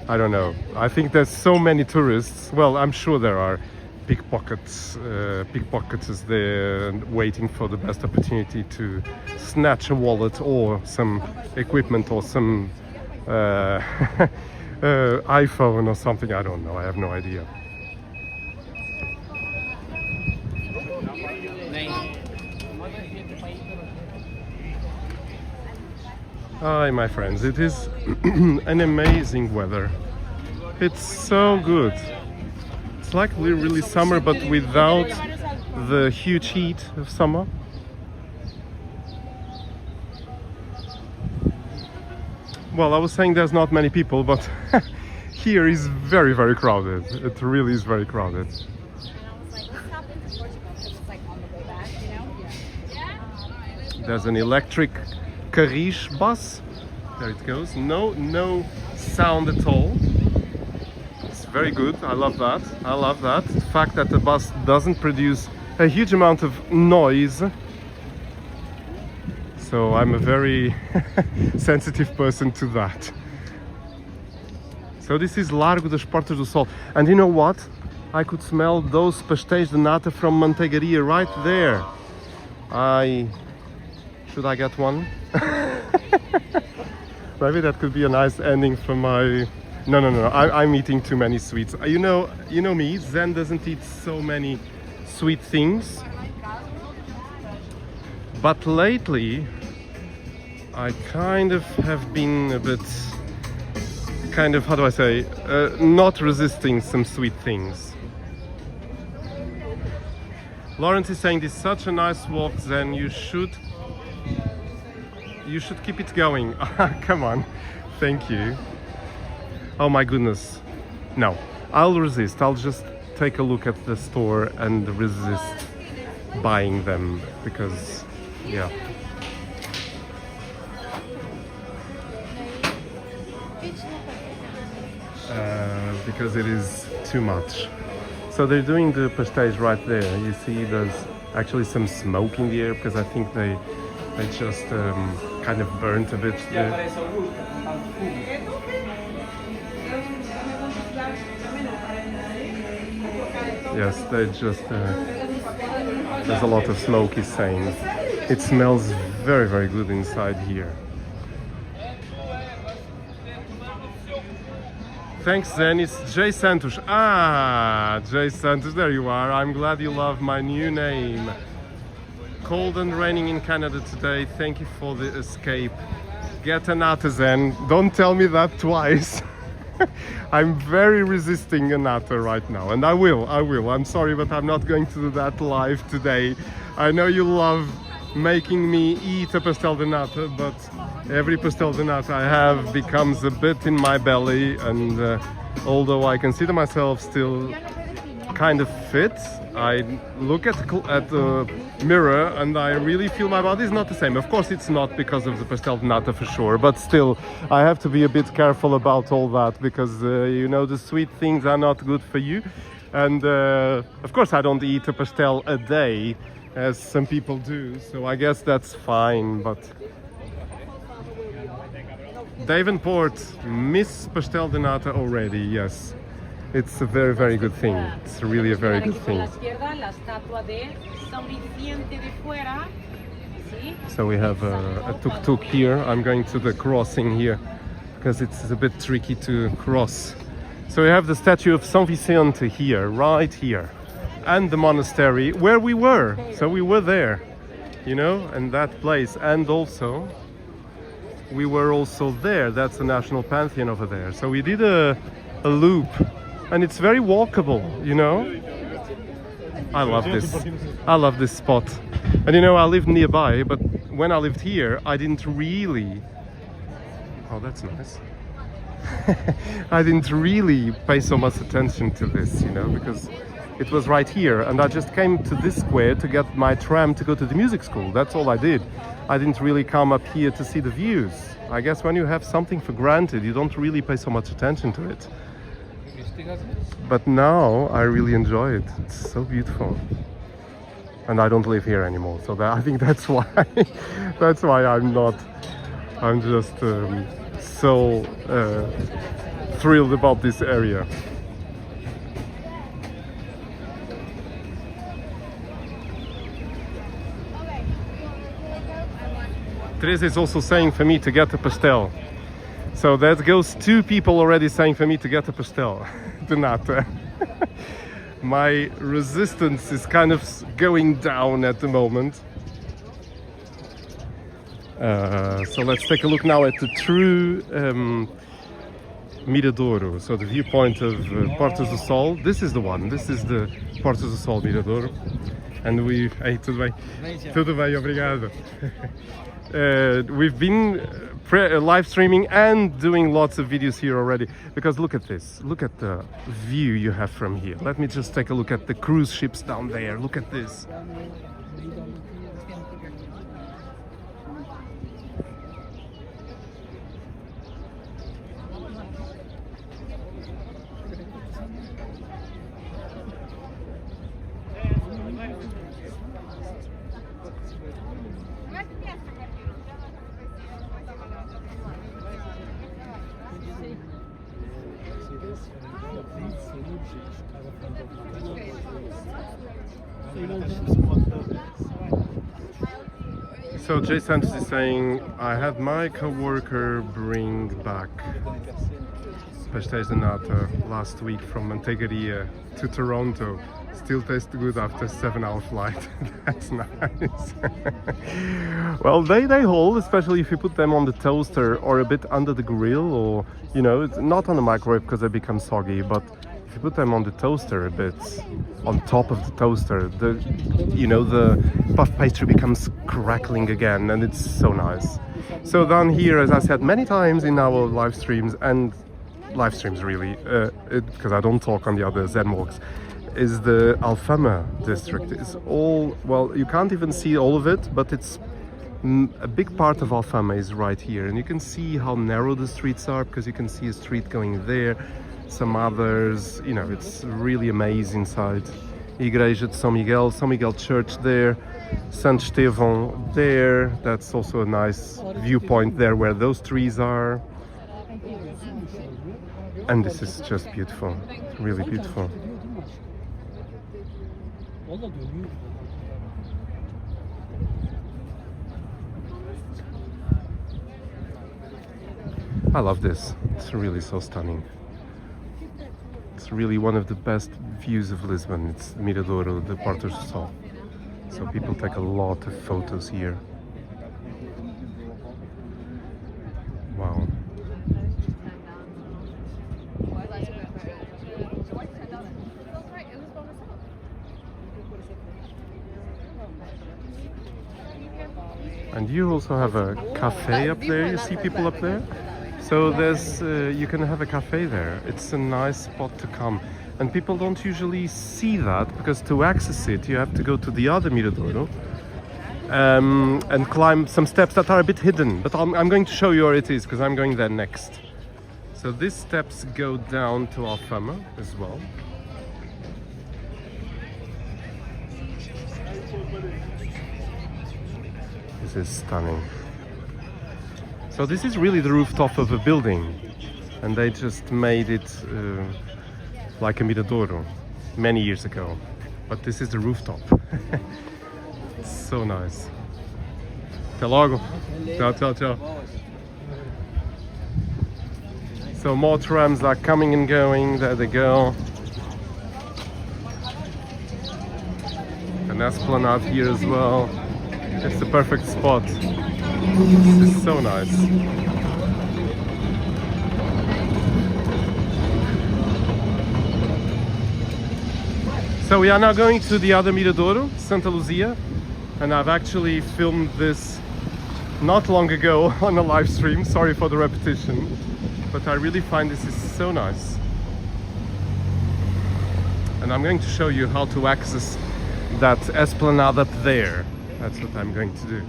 I think there's so many tourists. Well, I'm sure there are pickpocketers there waiting for the best opportunity to snatch a wallet or some equipment or some iPhone or something. I don't know. I have no idea. Hi, my friends. It is an amazing weather. It's so good. It's like really summer, but without the huge heat of summer. Well, I was saying there's not many people, but here is very, very crowded. It really is very crowded. And I was like, let's stop into Portugal because it's like on the way back, you know? Yeah. There's an electric Carris bus. There it goes. No sound at all. It's very good. I love that. The fact that the bus doesn't produce a huge amount of noise. So I'm a very sensitive person to that. So this is Largo das Portas do Sol. And you know what? I could smell those pastéis de nata from Manteigaria right there. Should I get one? Maybe that could be a nice ending for my... No. I'm eating too many sweets. You know me, Zen doesn't eat so many sweet things. But lately, I kind of have been a bit... how do I say? Not resisting some sweet things. Lawrence is saying this is such a nice walk, then you should keep it going. Come on, thank you. Oh my goodness, no, I'll resist. I'll just take a look at the store and resist buying them because, yeah. Because it is too much. So they're doing the pastéis right there. You see there's actually some smoke in the air because I think they just kind of burnt a bit there. Yes, they just there's a lot of smoke, he's saying. It smells very, very good inside here. Thanks, Zen. It's Jay Santos. Ah, Jay Santos, there you are. I'm glad you love my new name. Cold and raining in Canada today. Thank you for the escape. Get a nata, Zen. Don't tell me that twice. I'm very resisting a nata right now, and I will. I'm sorry, but I'm not going to do that live today. I know you love making me eat a pastel de nata, but every pastel de nata I have becomes a bit in my belly, and although I consider myself still kind of fit, I look at the mirror and I really feel my body is not the same. Of course it's not because of the pastel de nata for sure, but still I have to be a bit careful about all that because you know, the sweet things are not good for you, and of course I don't eat a pastel a day as some people do, so I guess that's fine. But Davenport, miss pastel de nata already. Yes, it's a very, very good thing. It's really a very good thing. So we have a tuk-tuk here. I'm going to the crossing here because it's a bit tricky to cross. So we have the statue of São Vicente here, right here, and the monastery where we were. So we were there, you know, and that place, and also we were also there. That's the national Pantheon over there. So we did a loop, and it's very walkable, you know. I love this. I love this spot. And you know, I lived nearby, but when I lived here, I didn't really... Oh, that's nice. I didn't really pay so much attention to this, you know, because it was right here, and I just came to this square to get my tram to go to the music school. That's all I did. I didn't really come up here to see the views. I guess when you have something for granted, you don't really pay so much attention to it. But now I really enjoy it. It's so beautiful. And I don't live here anymore, so I think that's why. That's why I'm just so thrilled about this area. Teresa is also saying for me to get a pastel. So that goes 2 people already saying for me to get a pastel de nata. My resistance is kind of going down at the moment. So let's take a look now at the true Miradouro. So the viewpoint of Portas do Sol. This is the one. This is the Portas do Sol Miradouro. And we... Hey, tudo bem? Tudo bem, obrigado. We've been live streaming and doing lots of videos here already, because look at this, look at the view you have from here. Let me just take a look at the cruise ships down there. Look at this. So Jay Santos is saying, I had my co-worker bring back pastéis de nata last week from Mantegaria to Toronto. Still tastes good after a 7-hour flight. That's nice. Well, they hold, especially if you put them on the toaster or a bit under the grill, or, you know, it's not on the microwave because they become soggy, but if you put them on the toaster a bit, on top of the toaster, the puff pastry becomes crackling again, and it's so nice. So down here, as I said many times in our live streams really, because I don't talk on the other Zen walks, is the Alfama district. It's all, well, you can't even see all of it, but it's a big part of Alfama is right here, and you can see how narrow the streets are, because you can see a street going there, some others, it's really amazing inside. Igreja de São Miguel Church there, Sant Estevão there, that's also a nice viewpoint there where those trees are. And this is just beautiful, really beautiful. I love this, it's really so stunning. It's really one of the best views of Lisbon. It's Miradouro, the Porto do Sol. So people take a lot of photos here. Wow. And you also have a cafe up there, you see people up there? So there's, you can have a cafe there. It's a nice spot to come. And people don't usually see that, because to access it, you have to go to the other Miradouro and climb some steps that are a bit hidden. But I'm going to show you where it is, because I'm going there next. So these steps go down to Alfama as well. This is stunning. So this is really the rooftop of a building, and they just made it like a Miradouro many years ago. But this is the rooftop. It's so nice. Até logo. Ciao, ciao, ciao. So more trams are coming and going. There they go. An esplanade here as well. It's the perfect spot. This is so nice. So we are now going to the other Miradouro, Santa Luzia, and I've actually filmed this not long ago on a live stream. Sorry for the repetition, but I really find this is so nice. And I'm going to show you how to access that esplanade up there. That's what I'm going to do.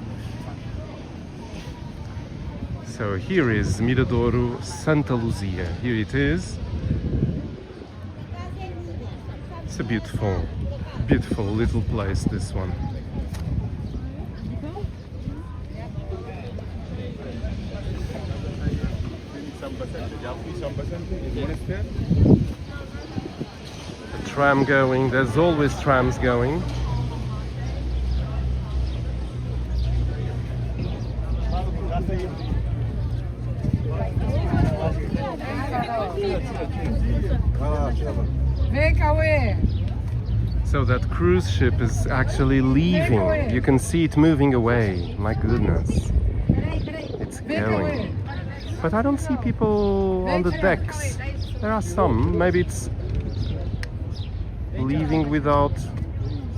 So here is Miradouro Santa Luzia. Here it is. It's a beautiful, beautiful little place, this one. A tram going, there's always trams going. So that cruise ship is actually leaving. You can see it moving away. My goodness. It's going. But I don't see people on the decks. There are some. Maybe it's leaving without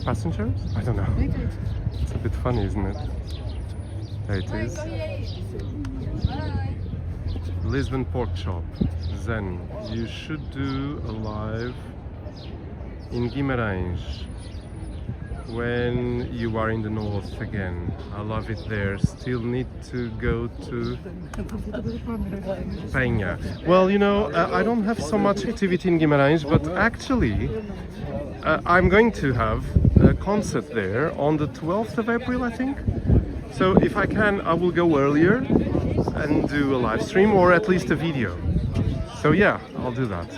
passengers? I don't know. It's a bit funny, isn't it? There it is. Lisbon Pork Chop. Zen. You should do a live in Guimarães when you are in the north again. I love it there. Still need to go to Pantheon. Well, I don't have so much activity in Guimarães, but actually I'm going to have a concert there on the 12th of April, I think. So if I can, I will go earlier and do a live stream, or at least a video. So yeah, I'll do that.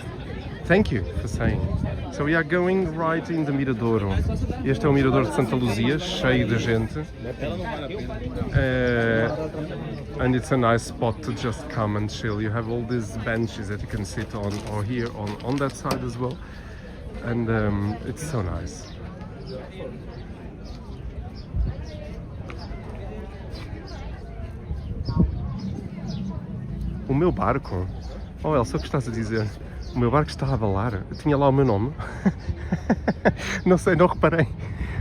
Thank you for saying. So we are going right in the Miradouro. Este é o Miradouro de Santa Luzia, cheio de gente. And it's a nice spot to just come and chill. You have all these benches that you can sit on, or here on that side as well. And it's so nice. O meu barco? Oh Elsa, o que estás a dizer? O meu barco está a abalar. Tinha lá o meu nome. Não sei, não reparei.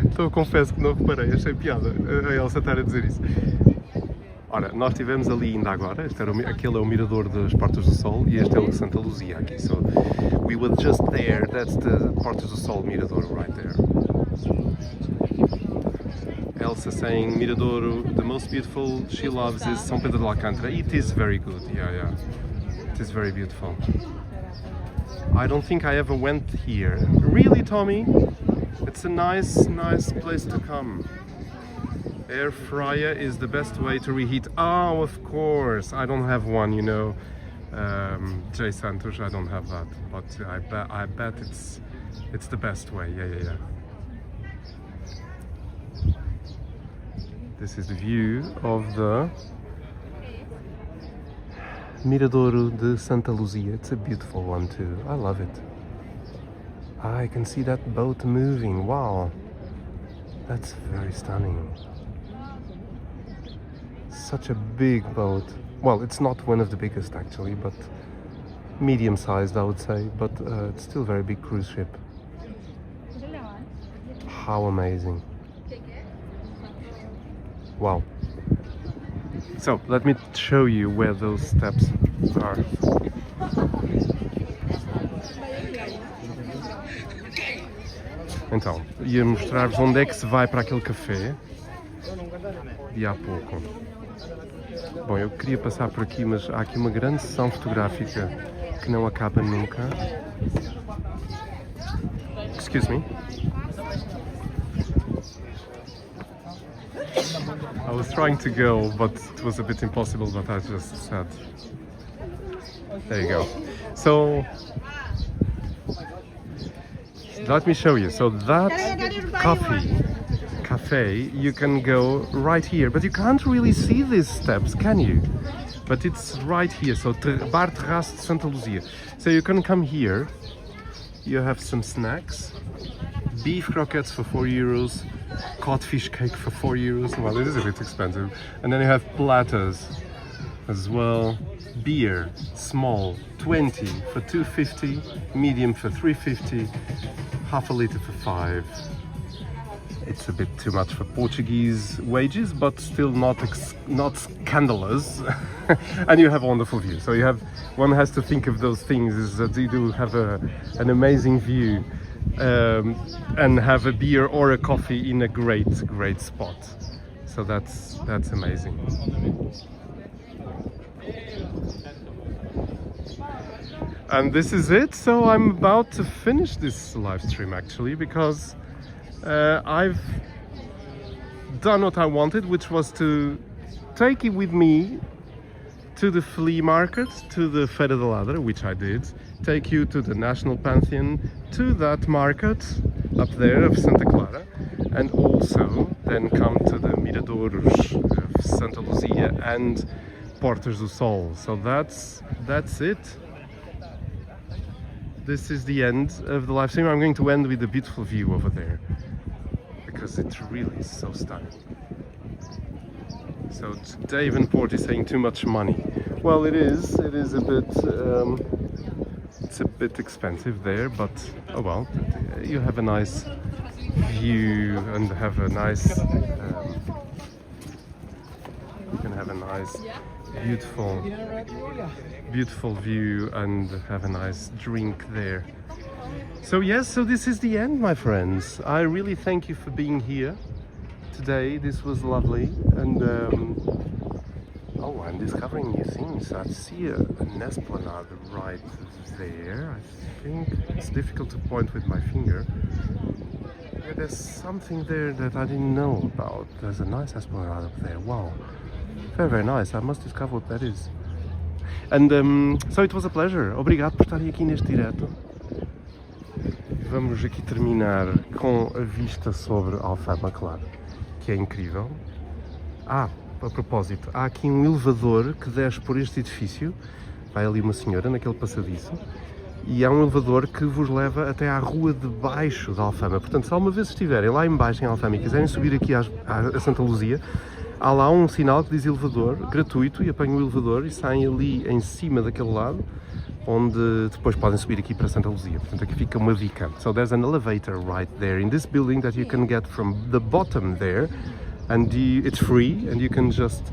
Então eu confesso que não reparei. Achei piada a Elsa estar a dizer isso. Ora, nós estivemos ali ainda agora. Aquele é o mirador das Portas do Sol e este é o de Santa Luzia aqui. So we were just there. That's the Portas do Sol mirador right there. Elsa saying Miradouro, the most beautiful she loves is São Pedro de Alcântara. It is very good, yeah. It is very beautiful. I don't think I ever went here. Really, Tommy? It's a nice place to come. Air fryer is the best way to reheat. Oh, of course. I don't have one, you know. Jay Santos, I don't have that. But I bet it's the best way. Yeah. This is the view of the Miradouro de Santa Luzia. It's a beautiful one too. I love it. I can see that boat moving. Wow. That's very stunning. Such a big boat. Well, it's not one of the biggest actually, but medium-sized I would say, but it's still a very big cruise ship. How amazing. Wow. So, let me show you where those steps are. Então, ia mostrar-vos onde é que se vai para aquele café de há pouco. Bom, eu queria passar por aqui, mas há aqui uma grande sessão fotográfica que não acaba nunca. Excuse me. I was trying to go, but it was a bit impossible, but I just said. There you go. So, let me show you. So that cafe, you can go right here, but you can't really see these steps, can you? But it's right here, so Bar Terraço de Santa Luzia. So you can come here, you have some snacks, beef croquettes for €4, codfish cake for €4, well it is a bit expensive, and then you have platters as well, beer, small, 20 for €2.50, medium for €3.50, half a litre for €5. It's a bit too much for Portuguese wages, but still not scandalous. And you have a wonderful view. So one has to think of those things, is that you do have an amazing view, and have a beer or a coffee in a great spot. So that's amazing. And this is it. So I'm about to finish this live stream actually, because I've done what I wanted, which was to take it with me to the Flea Market, to the Feira da Ladra, which I did, take you to the National Pantheon, to that market up there of Santa Clara, and also then come to the Miradouros of Santa Luzia and Portas do Sol. So that's it. This is the end of the live stream. I'm going to end with a beautiful view over there, because it really is so stunning. So Davenport is saying too much money. Well, it is a bit, it's a bit expensive there, but oh well, you have a nice view and have a nice, you can have a nice, beautiful view and have a nice drink there. So yes, so this is the end, my friends. I really thank you for being here today. This was lovely, and oh, I'm discovering new things. I see an esplanade right there. I think it's difficult to point with my finger. Yeah, there's something there that I didn't know about. There's a nice esplanade up there. Wow, very nice. I must discover what that is. And so it was a pleasure. Obrigado por estarem aqui neste direto. Vamos aqui terminar com a vista sobre Alfama, claro, que é incrível. A propósito, há aqui um elevador que desce por este edifício. Vai ali uma senhora naquele passadiço. E há um elevador que vos leva até à rua de baixo da Alfama. Portanto, se alguma vez estiverem lá em baixo em Alfama e quiserem subir aqui a Santa Luzia, há lá um sinal que diz elevador, gratuito, e apanham o elevador e saem ali em cima daquele lado, onde depois podem subir aqui para Santa Luzia. Portanto, aqui fica uma dica. So there's an elevator right there in this building that you can get from the bottom there, and it's free, and you can just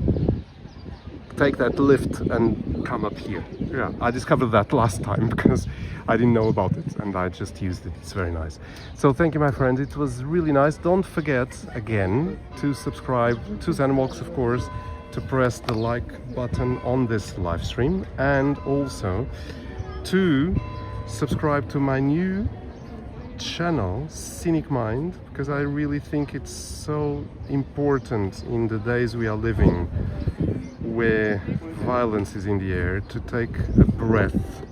take that lift and come up here. Yeah, I discovered that last time because I didn't know about it and I just used it. It's very nice. So thank you, my friend. It was really nice. Don't forget again to subscribe to Zenwalks, of course, to press the like button on this live stream, and also to subscribe to my new channel, Scenic Mind, because I really think it's so important in the days we are living where violence is in the air, to take a breath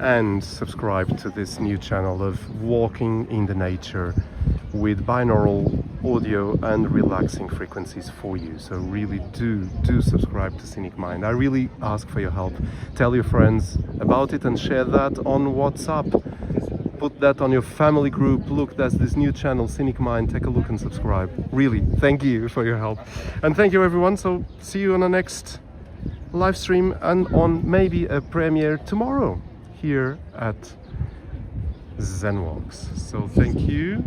and subscribe to this new channel of walking in the nature with binaural audio and relaxing frequencies for you. So really do subscribe to Scenic Mind. I really ask for your help. Tell your friends about it and share that on WhatsApp. Put that on your family group. Look, that's this new channel, Scenic Mind. Take a look and subscribe. Really, thank you for your help. And thank you, everyone. So see you on the next live stream and on maybe a premiere tomorrow here at Zenwalks. So thank you.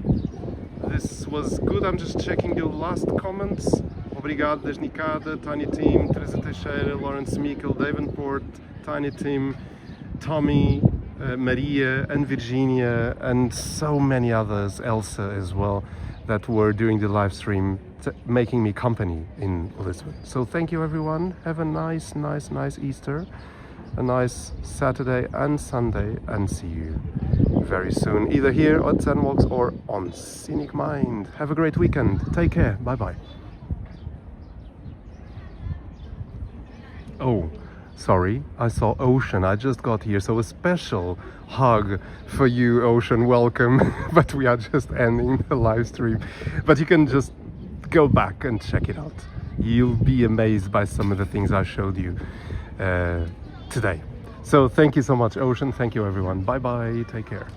This was good. I'm just checking your last comments. Obrigado, Desnicada, Tiny Team, Teresa Teixeira, Lawrence Mikkel, Davenport, Tiny Team, Tommy, Maria and Virginia, and so many others, Elsa as well, that were during the live stream making me company in Lisbon. So thank you, everyone. Have a nice Easter, a nice Saturday and Sunday, and see you very soon, either here at Zenwalks or on Scenic Mind. Have a great weekend. Take care. Bye bye. Oh, sorry, I saw Ocean. I just got here, so a special hug for you, Ocean. Welcome. But we are just ending the live stream. But you can just go back and check it out. You'll be amazed by some of the things I showed you today. So thank you so much, Ocean. Thank you, everyone. Bye bye. Take care.